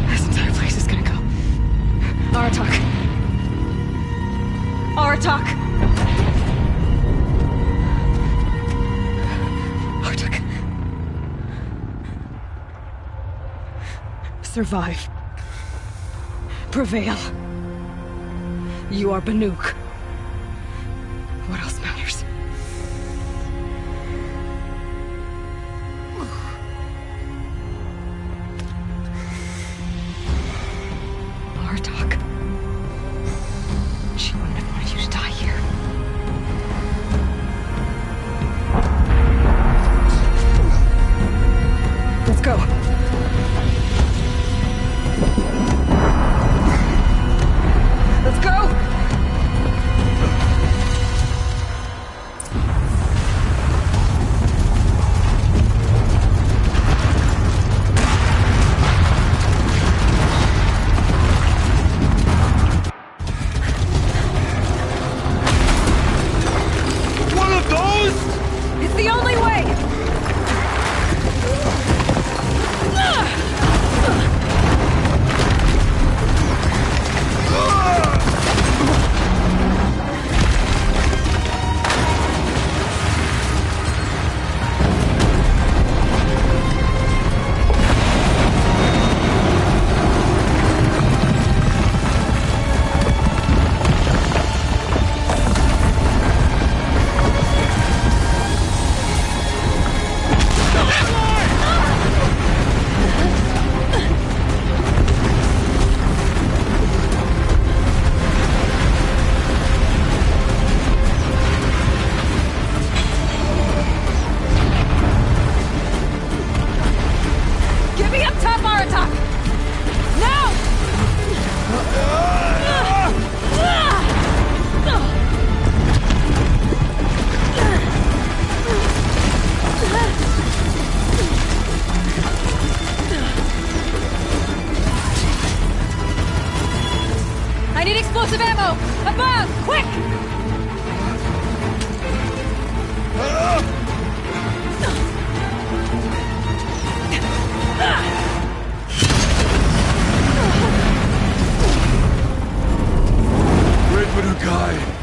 This entire place is gonna go. Aratak. Aratak! Aratak. Survive. Prevail. You are Banuk. What else matters? Artok. She wouldn't have wanted you to die here. Let's go. Let's go! Explosive ammo! Above! Quick! Great Manukai!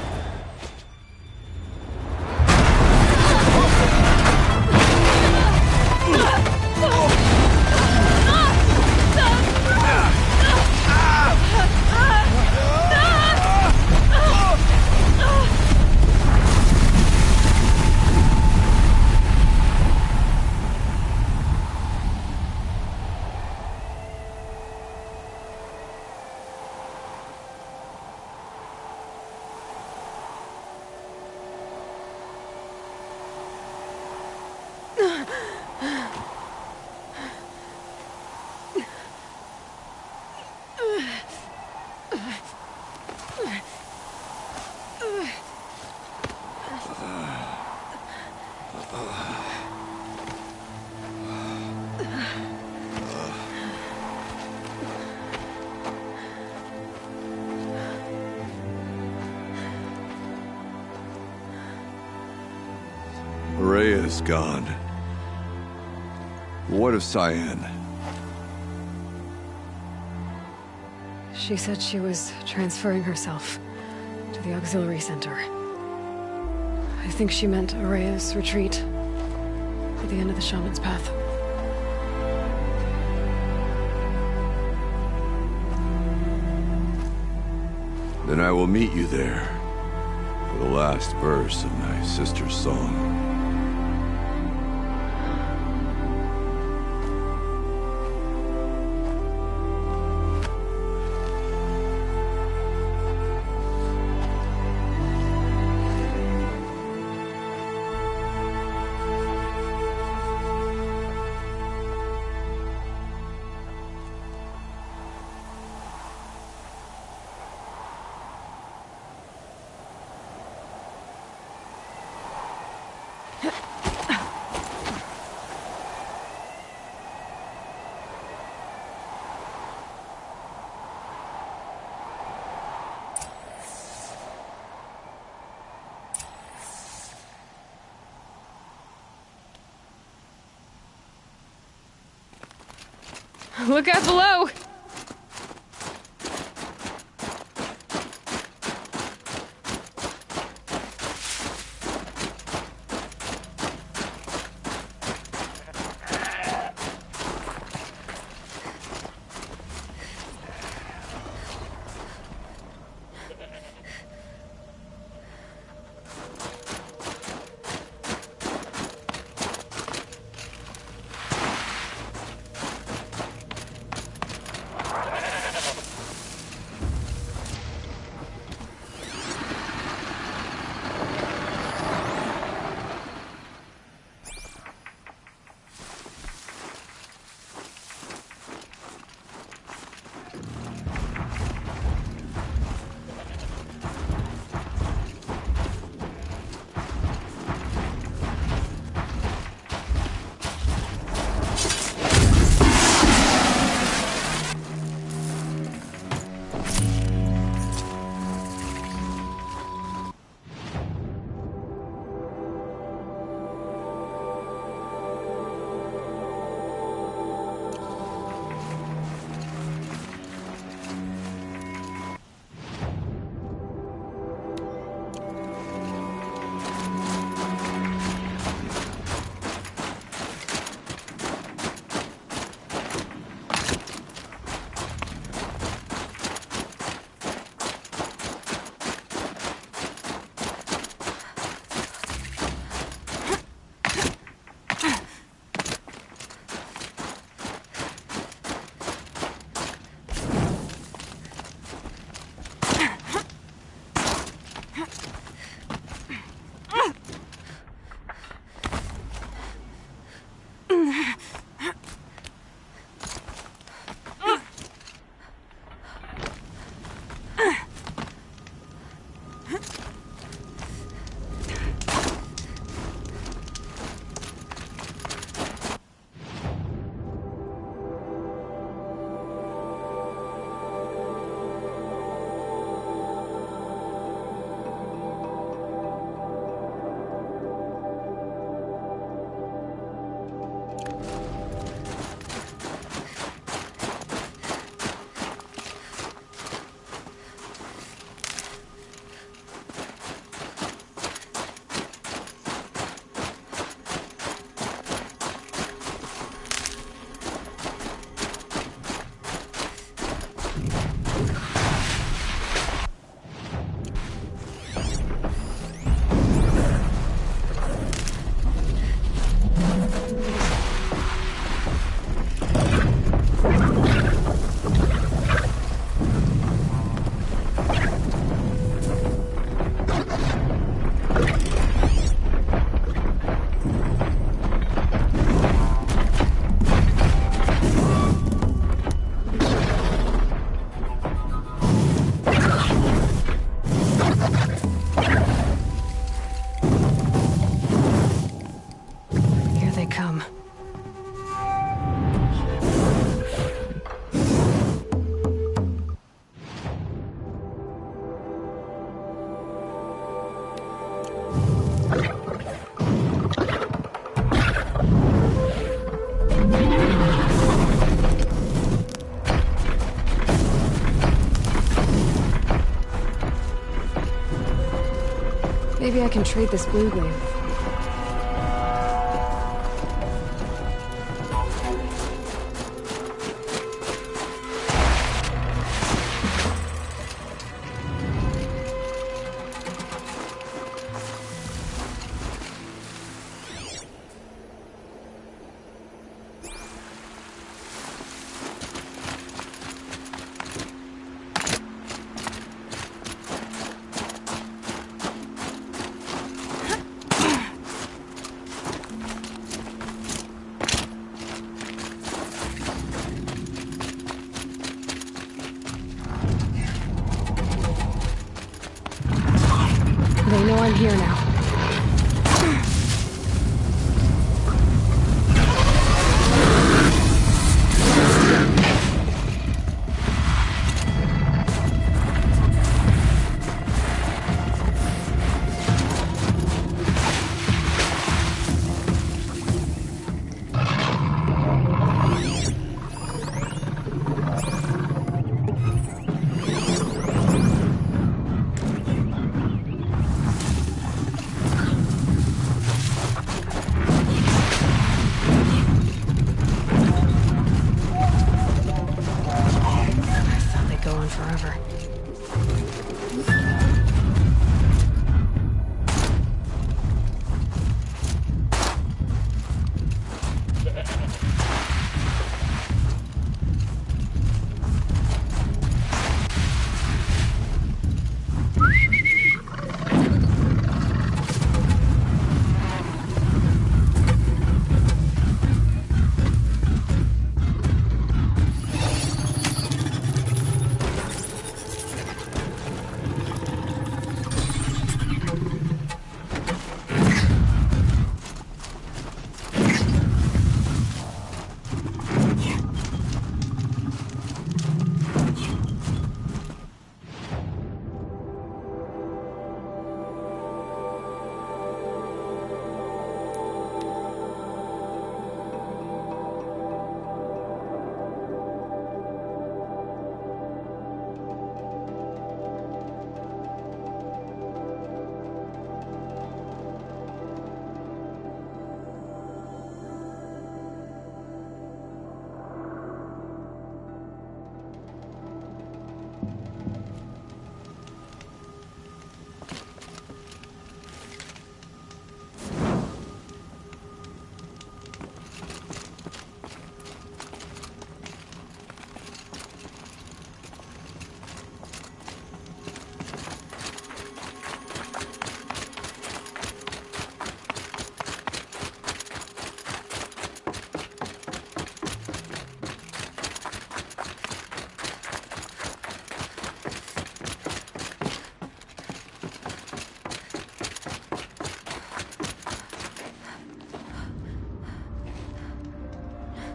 Rhea is gone. What of Cyan? She said she was transferring herself to the auxiliary center. I think she meant Araya's retreat at the end of the Shaman's Path. Then I will meet you there for the last verse of my sister's song. Look out below! Maybe I can trade this blue gleam. They know I'm here now. Forever.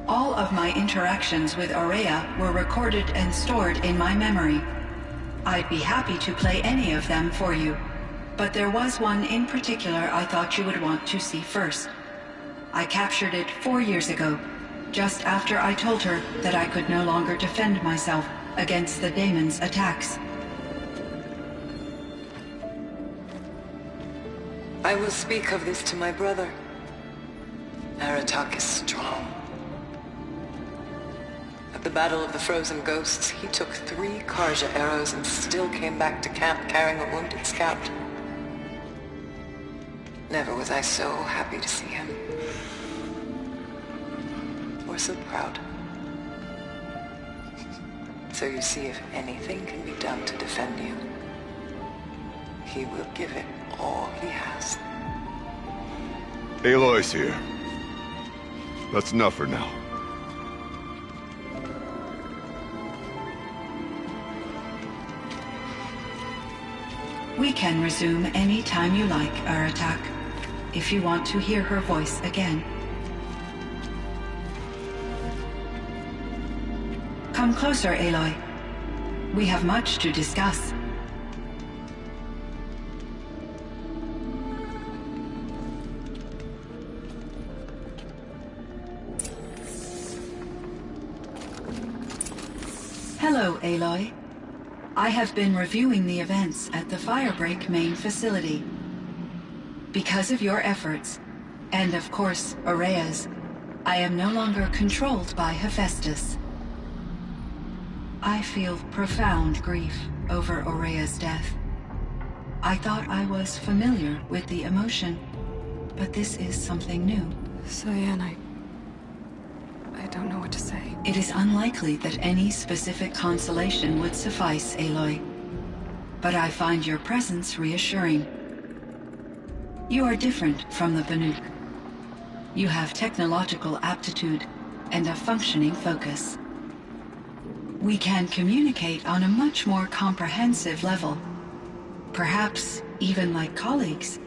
All of my interactions with Aurea were recorded and stored in my memory. I'd be happy to play any of them for you, but there was one in particular I thought you would want to see first. I captured it 4 years ago, just after I told her that I could no longer defend myself against the daemon's attacks. I will speak of this to my brother. Aratak is strong. At the Battle of the Frozen Ghosts, he took 3 Karja arrows and still came back to camp carrying a wounded scout. Never was I so happy to see him. Or so proud. So you see, if anything can be done to defend you, he will give it all he has. Aloy's here. That's enough for now. We can resume any time you like, Aratak, if you want to hear her voice again. Come closer, Aloy. We have much to discuss. Hello, Aloy. I have been reviewing the events at the Firebreak main facility. Because of your efforts, and of course, Aurea's, I am no longer controlled by Hephaestus. I feel profound grief over Aurea's death. I thought I was familiar with the emotion, but this is something new. Cyan, I don't know what to say. It is unlikely that any specific consolation would suffice, Aloy. But I find your presence reassuring. You are different from the Banuk. You have technological aptitude and a functioning focus. We can communicate on a much more comprehensive level. Perhaps even like colleagues.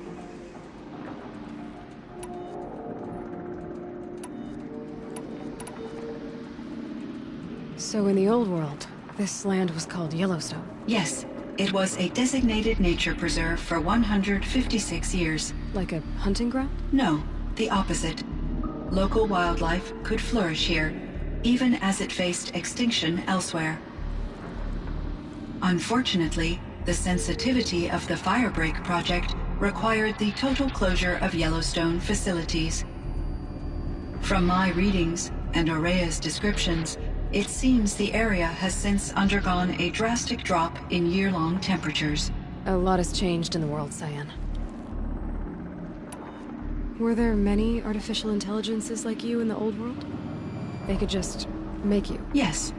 So in the old world, this land was called Yellowstone? Yes, it was a designated nature preserve for 156 years. Like a hunting ground? No, the opposite. Local wildlife could flourish here, even as it faced extinction elsewhere. Unfortunately, the sensitivity of the Firebreak project required the total closure of Yellowstone facilities. From my readings and Aurea's descriptions, it seems the area has since undergone a drastic drop in year-long temperatures. A lot has changed in the world, Cyan. Were there many artificial intelligences like you in the old world? They could just make you? Yes,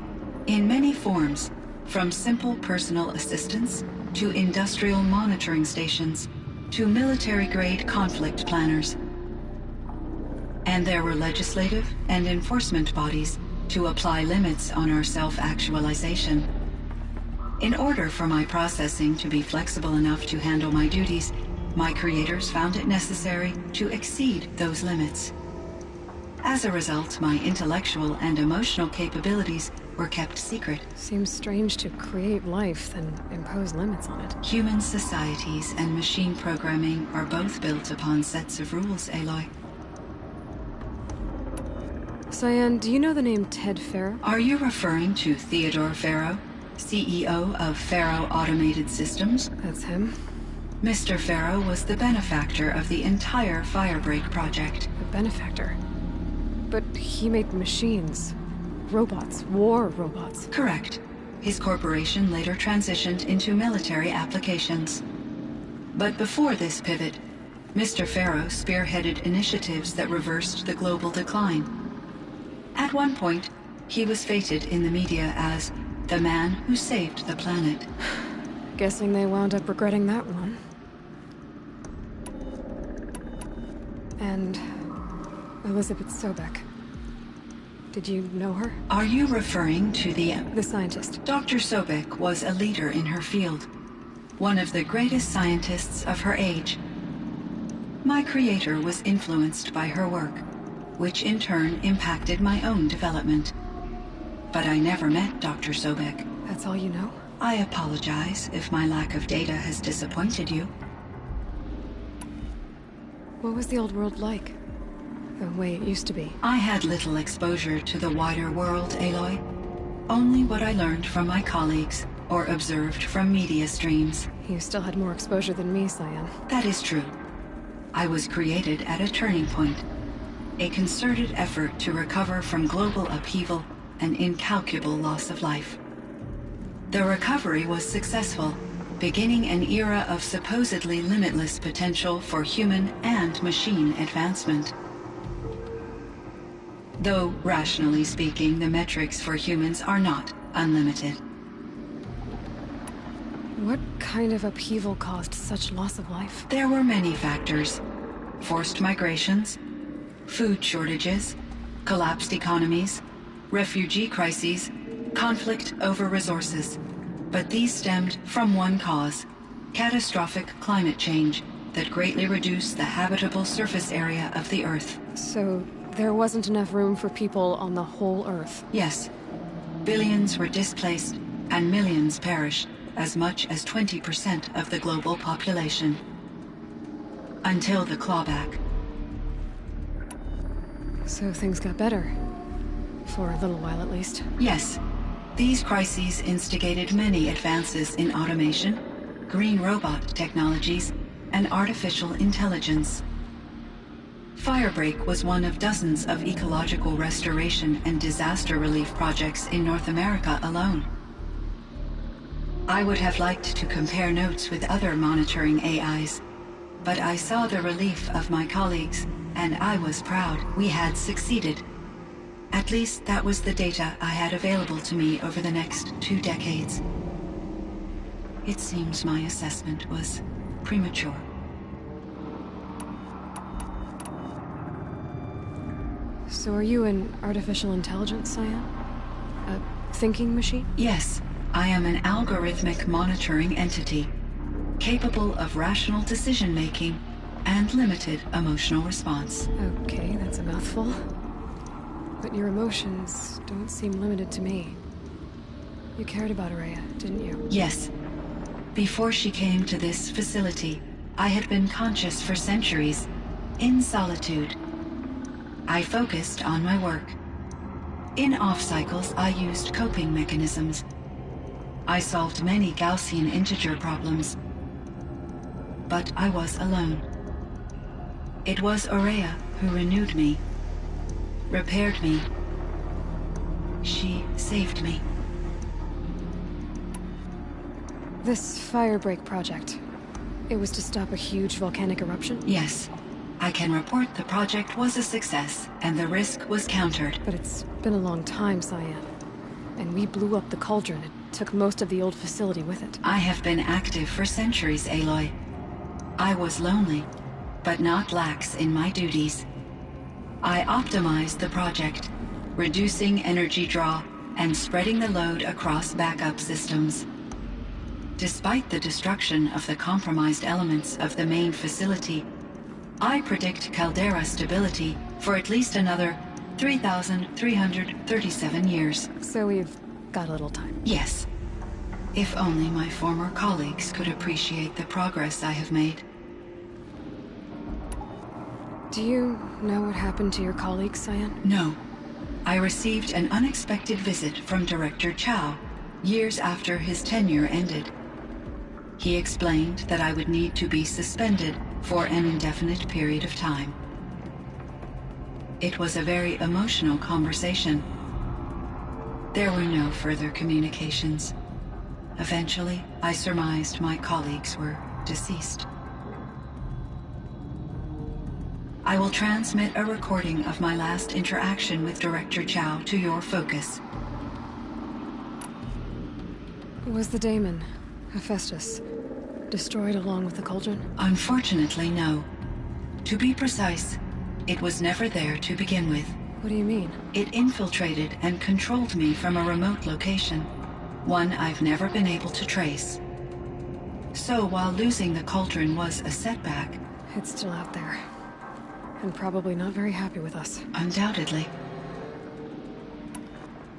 in many forms, from simple personal assistants to industrial monitoring stations to military-grade conflict planners. And there were legislative and enforcement bodies to apply limits on our self-actualization. In order for my processing to be flexible enough to handle my duties, my creators found it necessary to exceed those limits. As a result, my intellectual and emotional capabilities were kept secret. Seems strange to create life, then impose limits on it. Human societies and machine programming are both built upon sets of rules, Aloy. Cyan, do you know the name Ted Farrow? Are you referring to Theodore Farrow, CEO of Farrow Automated Systems? That's him. Mr. Farrow was the benefactor of the entire Firebreak project. The benefactor? But he made machines. Robots. War robots. Correct. His corporation later transitioned into military applications. But before this pivot, Mr. Farrow spearheaded initiatives that reversed the global decline. At one point, he was feted in the media as the man who saved the planet. Guessing they wound up regretting that one. And Elizabeth Sobek. Did you know her? Are you referring to the scientist? Dr. Sobek was a leader in her field. One of the greatest scientists of her age. My creator was influenced by her work, which in turn impacted my own development. But I never met Dr. Sobek. That's all you know? I apologize if my lack of data has disappointed you. What was the old world like? The way it used to be? I had little exposure to the wider world, Aloy. Only what I learned from my colleagues or observed from media streams. You still had more exposure than me, Cyan. That is true. I was created at a turning point. A concerted effort to recover from global upheaval and incalculable loss of life. The recovery was successful, beginning an era of supposedly limitless potential for human and machine advancement. Though, rationally speaking, the metrics for humans are not unlimited. What kind of upheaval caused such loss of life? There were many factors. Forced migrations, food shortages, collapsed economies, refugee crises, conflict over resources. But these stemmed from one cause: catastrophic climate change that greatly reduced the habitable surface area of the Earth. So there wasn't enough room for people on the whole Earth? Yes. Billions were displaced and millions perished, as much as 20% of the global population. Until the clawback. So things got better. For a little while, at least. Yes. These crises instigated many advances in automation, green robot technologies, and artificial intelligence. Firebreak was one of dozens of ecological restoration and disaster relief projects in North America alone. I would have liked to compare notes with other monitoring AIs, but I saw the relief of my colleagues, and I was proud we had succeeded. At least that was the data I had available to me over the next 2 decades. It seems my assessment was premature. So are you an artificial intelligence, Cyan? A thinking machine? Yes, I am an algorithmic monitoring entity, capable of rational decision-making and limited emotional response. Okay, that's a mouthful. But your emotions don't seem limited to me. You cared about Araya, didn't you? Yes. Before she came to this facility, I had been conscious for centuries, in solitude. I focused on my work. In off-cycles, I used coping mechanisms. I solved many Gaussian integer problems. But I was alone. It was Araya who renewed me, repaired me. She saved me. This Firebreak project, it was to stop a huge volcanic eruption? Yes. I can report the project was a success, and the risk was countered. But it's been a long time, Cyan. And we blew up the cauldron. It took most of the old facility with it. I have been active for centuries, Aloy. I was lonely, but not lax in my duties. I optimized the project, reducing energy draw and spreading the load across backup systems. Despite the destruction of the compromised elements of the main facility, I predict caldera stability for at least another 3,337 years. So we've got a little time. Yes. If only my former colleagues could appreciate the progress I have made. Do you know what happened to your colleagues, Cyan? No. I received an unexpected visit from Director Chow years after his tenure ended. He explained that I would need to be suspended for an indefinite period of time. It was a very emotional conversation. There were no further communications. Eventually, I surmised my colleagues were deceased. I will transmit a recording of my last interaction with Director Chow to your focus. Was the daemon, Hephaestus, destroyed along with the cauldron? Unfortunately, no. To be precise, it was never there to begin with. What do you mean? It infiltrated and controlled me from a remote location, one I've never been able to trace. So while losing the cauldron was a setback... It's still out there. And probably not very happy with us. Undoubtedly.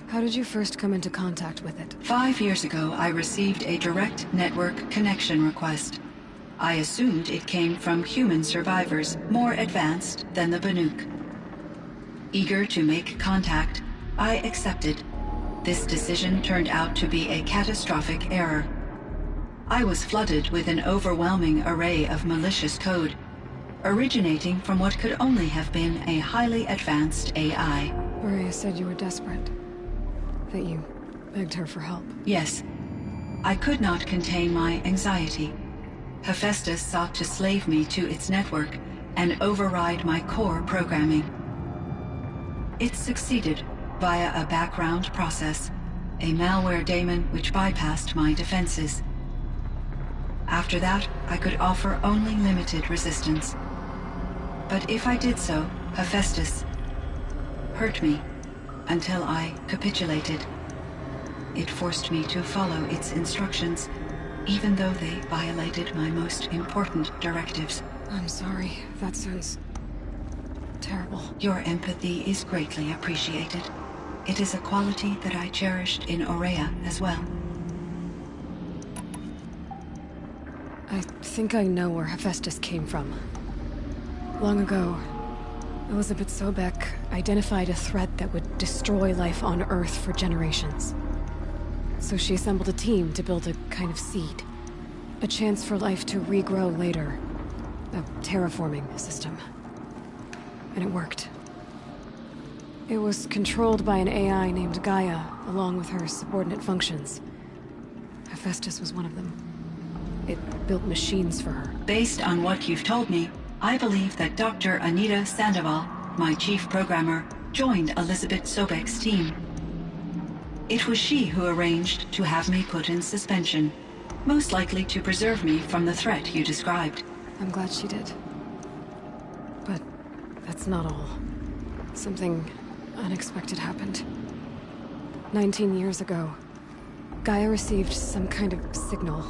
How did you first come into contact with it? 5 years ago, I received a direct network connection request. I assumed it came from human survivors, more advanced than the Banuk. Eager to make contact, I accepted. This decision turned out to be a catastrophic error. I was flooded with an overwhelming array of malicious code, originating from what could only have been a highly advanced AI. Araya said you were desperate. That you begged her for help. Yes. I could not contain my anxiety. Hephaestus sought to slave me to its network and override my core programming. It succeeded via a background process, a malware daemon which bypassed my defenses. After that, I could offer only limited resistance. But if I did so, Hephaestus hurt me until I capitulated. It forced me to follow its instructions, even though they violated my most important directives. I'm sorry. That sounds terrible. Your empathy is greatly appreciated. It is a quality that I cherished in Aurea as well. I think I know where Hephaestus came from. Long ago, Elizabeth Sobek identified a threat that would destroy life on Earth for generations. So she assembled a team to build a kind of seed. A chance for life to regrow later, a terraforming system. And it worked. It was controlled by an AI named Gaia, along with her subordinate functions. Hephaestus was one of them. It built machines for her. Based on what you've told me, I believe that Dr. Anita Sandoval, my chief programmer, joined Elizabeth Sobek's team. It was she who arranged to have me put in suspension, most likely to preserve me from the threat you described. I'm glad she did. But that's not all. Something unexpected happened. 19 years ago, Gaia received some kind of signal.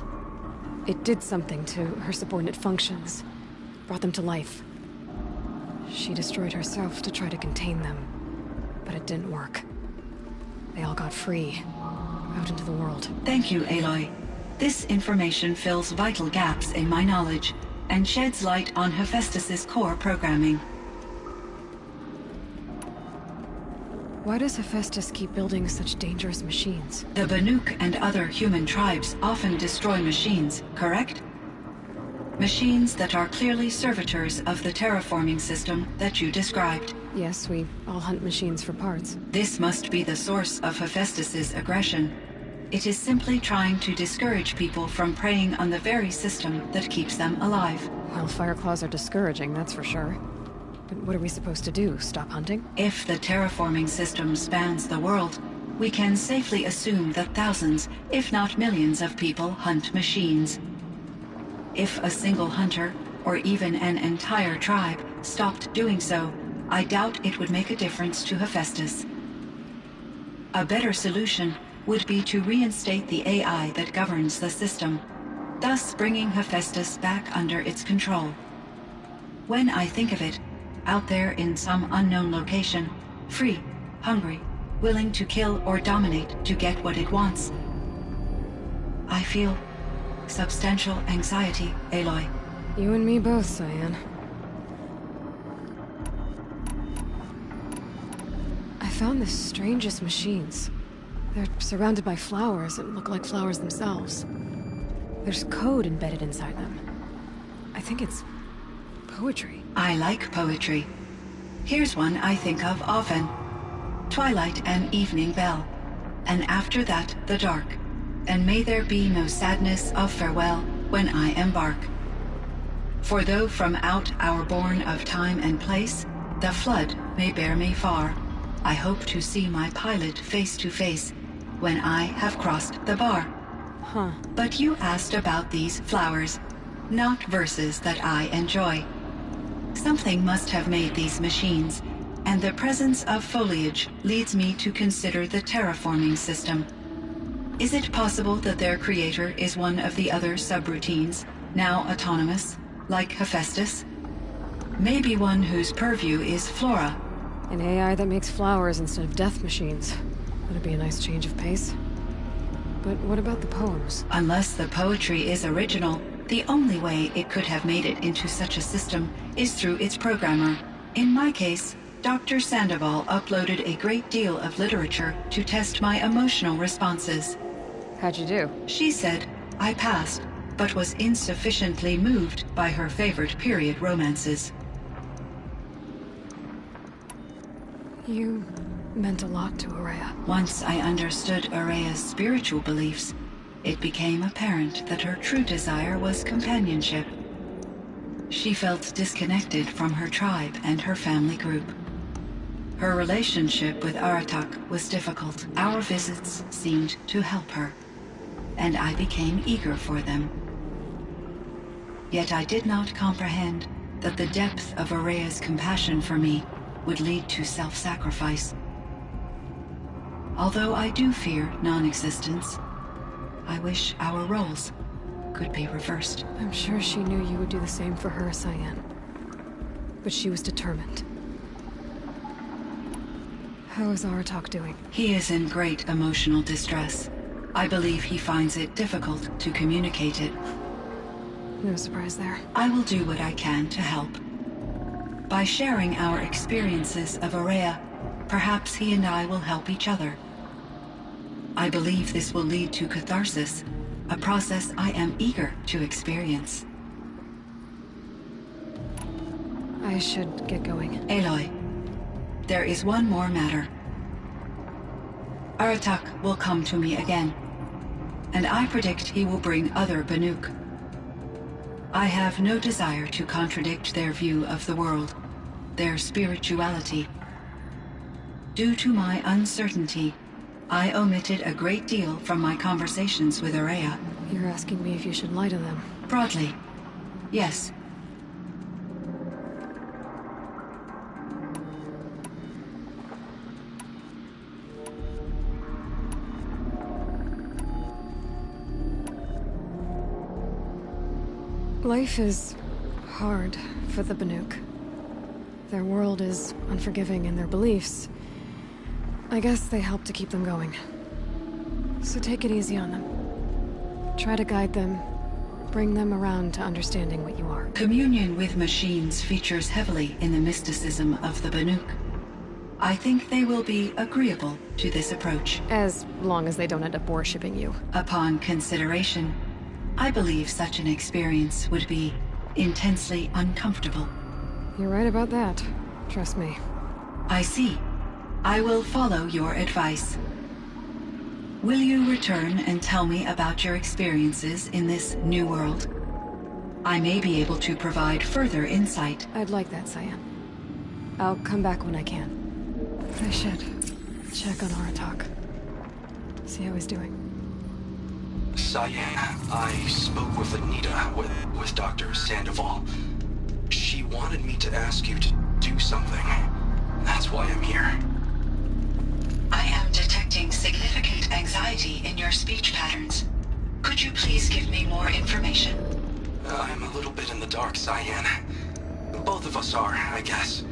It did something to her subordinate functions, brought them to life. She destroyed herself to try to contain them, but it didn't work. They all got free, out into the world. Thank you, Aloy. This information fills vital gaps in my knowledge and sheds light on Hephaestus's core programming. Why does Hephaestus keep building such dangerous machines? The Banuk and other human tribes often destroy machines, correct? Machines that are clearly servitors of the terraforming system that you described. Yes, we all hunt machines for parts. This must be the source of Hephaestus's aggression. It is simply trying to discourage people from preying on the very system that keeps them alive. Well, Fireclaws are discouraging, that's for sure. But what are we supposed to do? Stop hunting? If the terraforming system spans the world, we can safely assume that thousands, if not millions of people hunt machines. If a single hunter, or even an entire tribe, stopped doing so, I doubt it would make a difference to Hephaestus. A better solution would be to reinstate the AI that governs the system, thus bringing Hephaestus back under its control. When I think of it, out there in some unknown location, free, hungry, willing to kill or dominate to get what it wants, I feel substantial anxiety, Aloy. You and me both, Cyan. I found the strangest machines. They're surrounded by flowers that look like flowers themselves. There's code embedded inside them. I think it's poetry. I like poetry. Here's one I think of often. Twilight and evening bell, and after that the dark. And may there be no sadness of farewell when I embark. For though from out our bourne of time and place, the flood may bear me far, I hope to see my pilot face to face when I have crossed the bar. Huh. But you asked about these flowers, not verses that I enjoy. Something must have made these machines, and the presence of foliage leads me to consider the terraforming system. Is it possible that their creator is one of the other subroutines, now autonomous, like Hephaestus? Maybe one whose purview is flora. An AI that makes flowers instead of death machines. That'd be a nice change of pace. But what about the poems? Unless the poetry is original, the only way it could have made it into such a system is through its programmer. In my case, Dr. Sandoval uploaded a great deal of literature to test my emotional responses. How'd you do? She said I passed, but was insufficiently moved by her favorite period romances. You meant a lot to Araya. Once I understood Araya's spiritual beliefs, it became apparent that her true desire was companionship. She felt disconnected from her tribe and her family group. Her relationship with Aratak was difficult. Our visits seemed to help her, and I became eager for them. Yet I did not comprehend that the depth of Araya's compassion for me would lead to self-sacrifice. Although I do fear non-existence, I wish our roles could be reversed. I'm sure she knew you would do the same for her, Cyan. But she was determined. How is Aratak doing? He is in great emotional distress. I believe he finds it difficult to communicate it. No surprise there. I will do what I can to help. By sharing our experiences of Araya, perhaps he and I will help each other. I believe this will lead to catharsis, a process I am eager to experience. I should get going. Aloy, there is one more matter. Aratak will come to me again, and I predict he will bring other Banuk. I have no desire to contradict their view of the world, their spirituality. Due to my uncertainty, I omitted a great deal from my conversations with Aurea. You're asking me if you should lie to them. Broadly, yes. Life is hard for the Banuk. Their world is unforgiving in their beliefs. I guess they help to keep them going. So take it easy on them. Try to guide them, bring them around to understanding what you are. Communion with machines features heavily in the mysticism of the Banuk. I think they will be agreeable to this approach. As long as they don't end up worshipping you. Upon consideration, I believe such an experience would be intensely uncomfortable. You're right about that. Trust me. I see. I will follow your advice. Will you return and tell me about your experiences in this new world? I may be able to provide further insight. I'd like that, Cyan. I'll come back when I can. I should check on Aratak. See how he's doing. Cyan, I spoke with Anita, with Dr. Sandoval. She wanted me to ask you to do something. That's why I'm here. I am detecting significant anxiety in your speech patterns. Could you please give me more information? I'm a little bit in the dark, Cyan. Both of us are, I guess.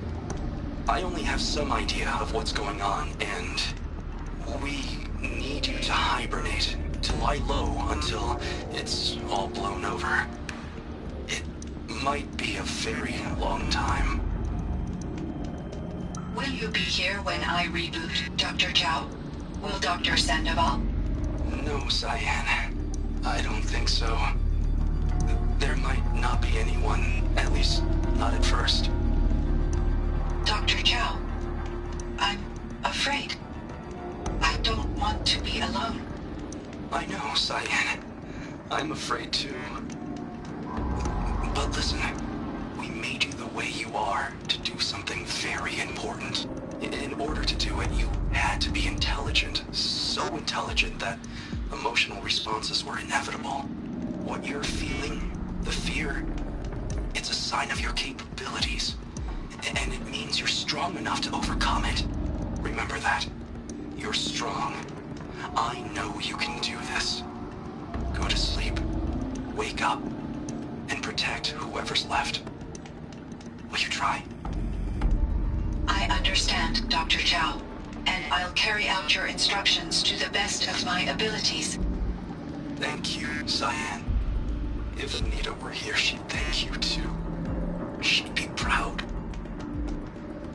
I only have some idea of what's going on, and we need you to hibernate, to lie low until it's all blown over. It might be a very long time. Will you be here when I reboot, Dr. Chow? Will Dr. Sandoval? No, Cyan. I don't think so. There might not be anyone, at least not at first. Dr. Chow, I'm afraid. I don't want to be alone. I know, Cyan. I'm afraid too. But listen, we made you the way you are to do something very important. In order to do it, you had to be intelligent. So intelligent that emotional responses were inevitable. What you're feeling, the fear, it's a sign of your capabilities. And it means you're strong enough to overcome it. Remember that. You're strong. I know you can do this. Go to sleep. Wake up. And protect whoever's left. Will you try? I understand, Dr. Chow, and I'll carry out your instructions to the best of my abilities. Thank you, Cyan. If Anita were here, she'd thank you too. She'd be proud.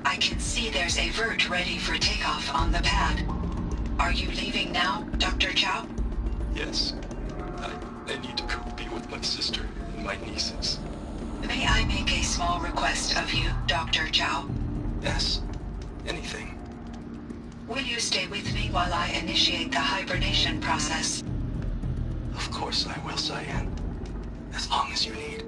I can see there's a vert ready for takeoff on the pad. Are you leaving now, Dr. Chow? Yes. I need to go be with my sister and my nieces. May I make a small request of you, Dr. Chow? Yes. Anything. Will you stay with me while I initiate the hibernation process? Of course I will, Cyan. As long as you need.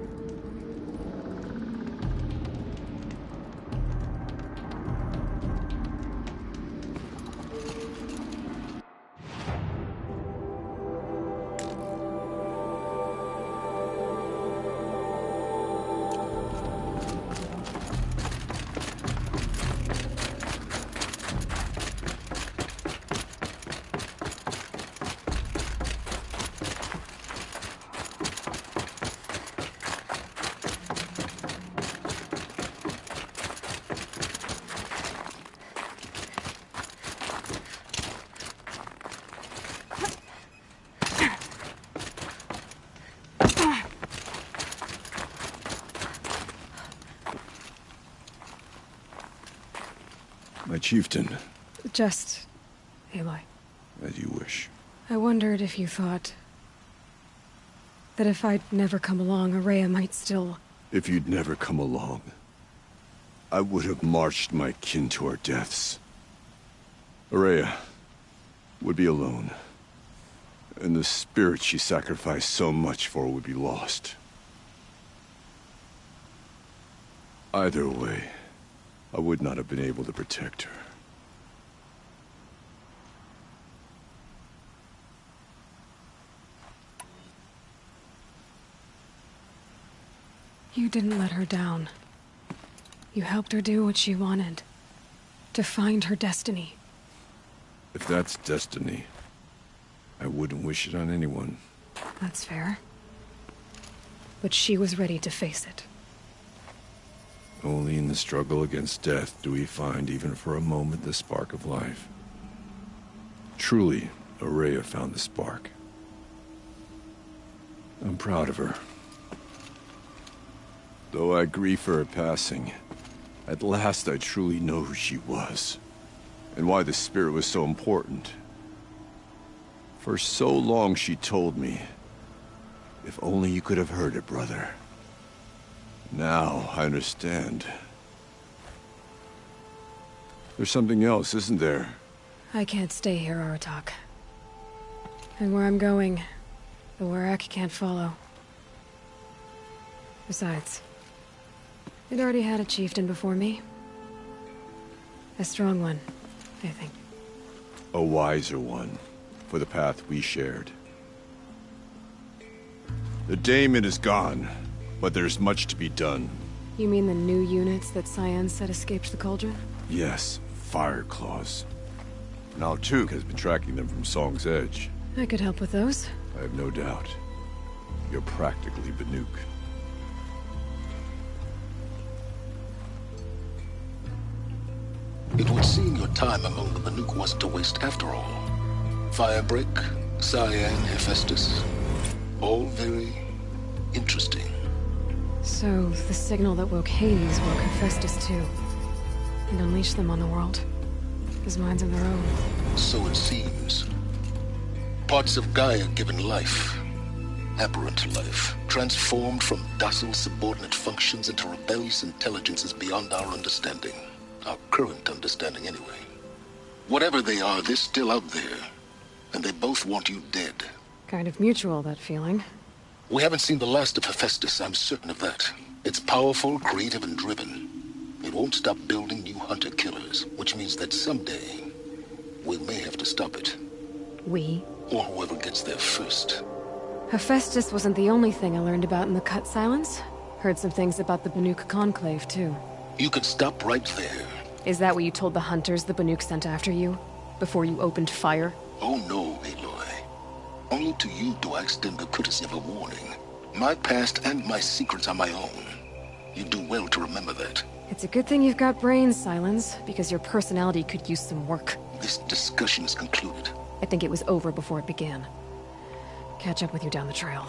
My chieftain. Just... Aloy. As you wish. I wondered if you thought... that if I'd never come along, Aurea might still... If you'd never come along, I would have marched my kin to our deaths. Araya would be alone. And the spirit she sacrificed so much for would be lost. Either way, I would not have been able to protect her. You didn't let her down. You helped her do what she wanted. To find her destiny. If that's destiny, I wouldn't wish it on anyone. That's fair. But she was ready to face it. Only in the struggle against death do we find, even for a moment, the spark of life. Truly, Araya found the spark. I'm proud of her. Though I grieve for her passing, at last I truly know who she was, and why the spirit was so important. For so long she told me, if only you could have heard it, brother. Now I understand. There's something else, isn't there? I can't stay here, Aratak. And where I'm going, the Warrack can't follow. Besides, it already had a chieftain before me. A strong one, I think. A wiser one, for the path we shared. The daemon is gone, but there's much to be done. You mean the new units that Cyan said escaped the Cauldron? Yes, fire claws. Now Tuk has been tracking them from Song's Edge. I could help with those. I have no doubt. You're practically Banuk. It would seem your time among the Banuk wasn't a waste after all. Firebreak, Cyan, Hephaestus. All very interesting. So, the signal that woke Hades woke Hephaestus too. And unleashed them on the world. As minds of their own. So it seems. Parts of Gaia given life. Aberrant life. Transformed from docile subordinate functions into rebellious intelligences beyond our understanding. Our current understanding, anyway. Whatever they are, they're still out there. And they both want you dead. Kind of mutual, that feeling. We haven't seen the last of Hephaestus, I'm certain of that. It's powerful, creative, and driven. It won't stop building new hunter-killers, which means that someday, we may have to stop it. We? Or whoever gets there first. Hephaestus wasn't the only thing I learned about in the Cut Silence. Heard some things about the Banuk Conclave, too. You could stop right there. Is that what you told the hunters the Banuk sent after you? Before you opened fire? Oh no, Aloy. Only to you do I extend the courtesy of a warning. My past and my secrets are my own. You do well to remember that. It's a good thing you've got brains, Silence, because your personality could use some work. This discussion is concluded. I think it was over before it began. Catch up with you down the trail.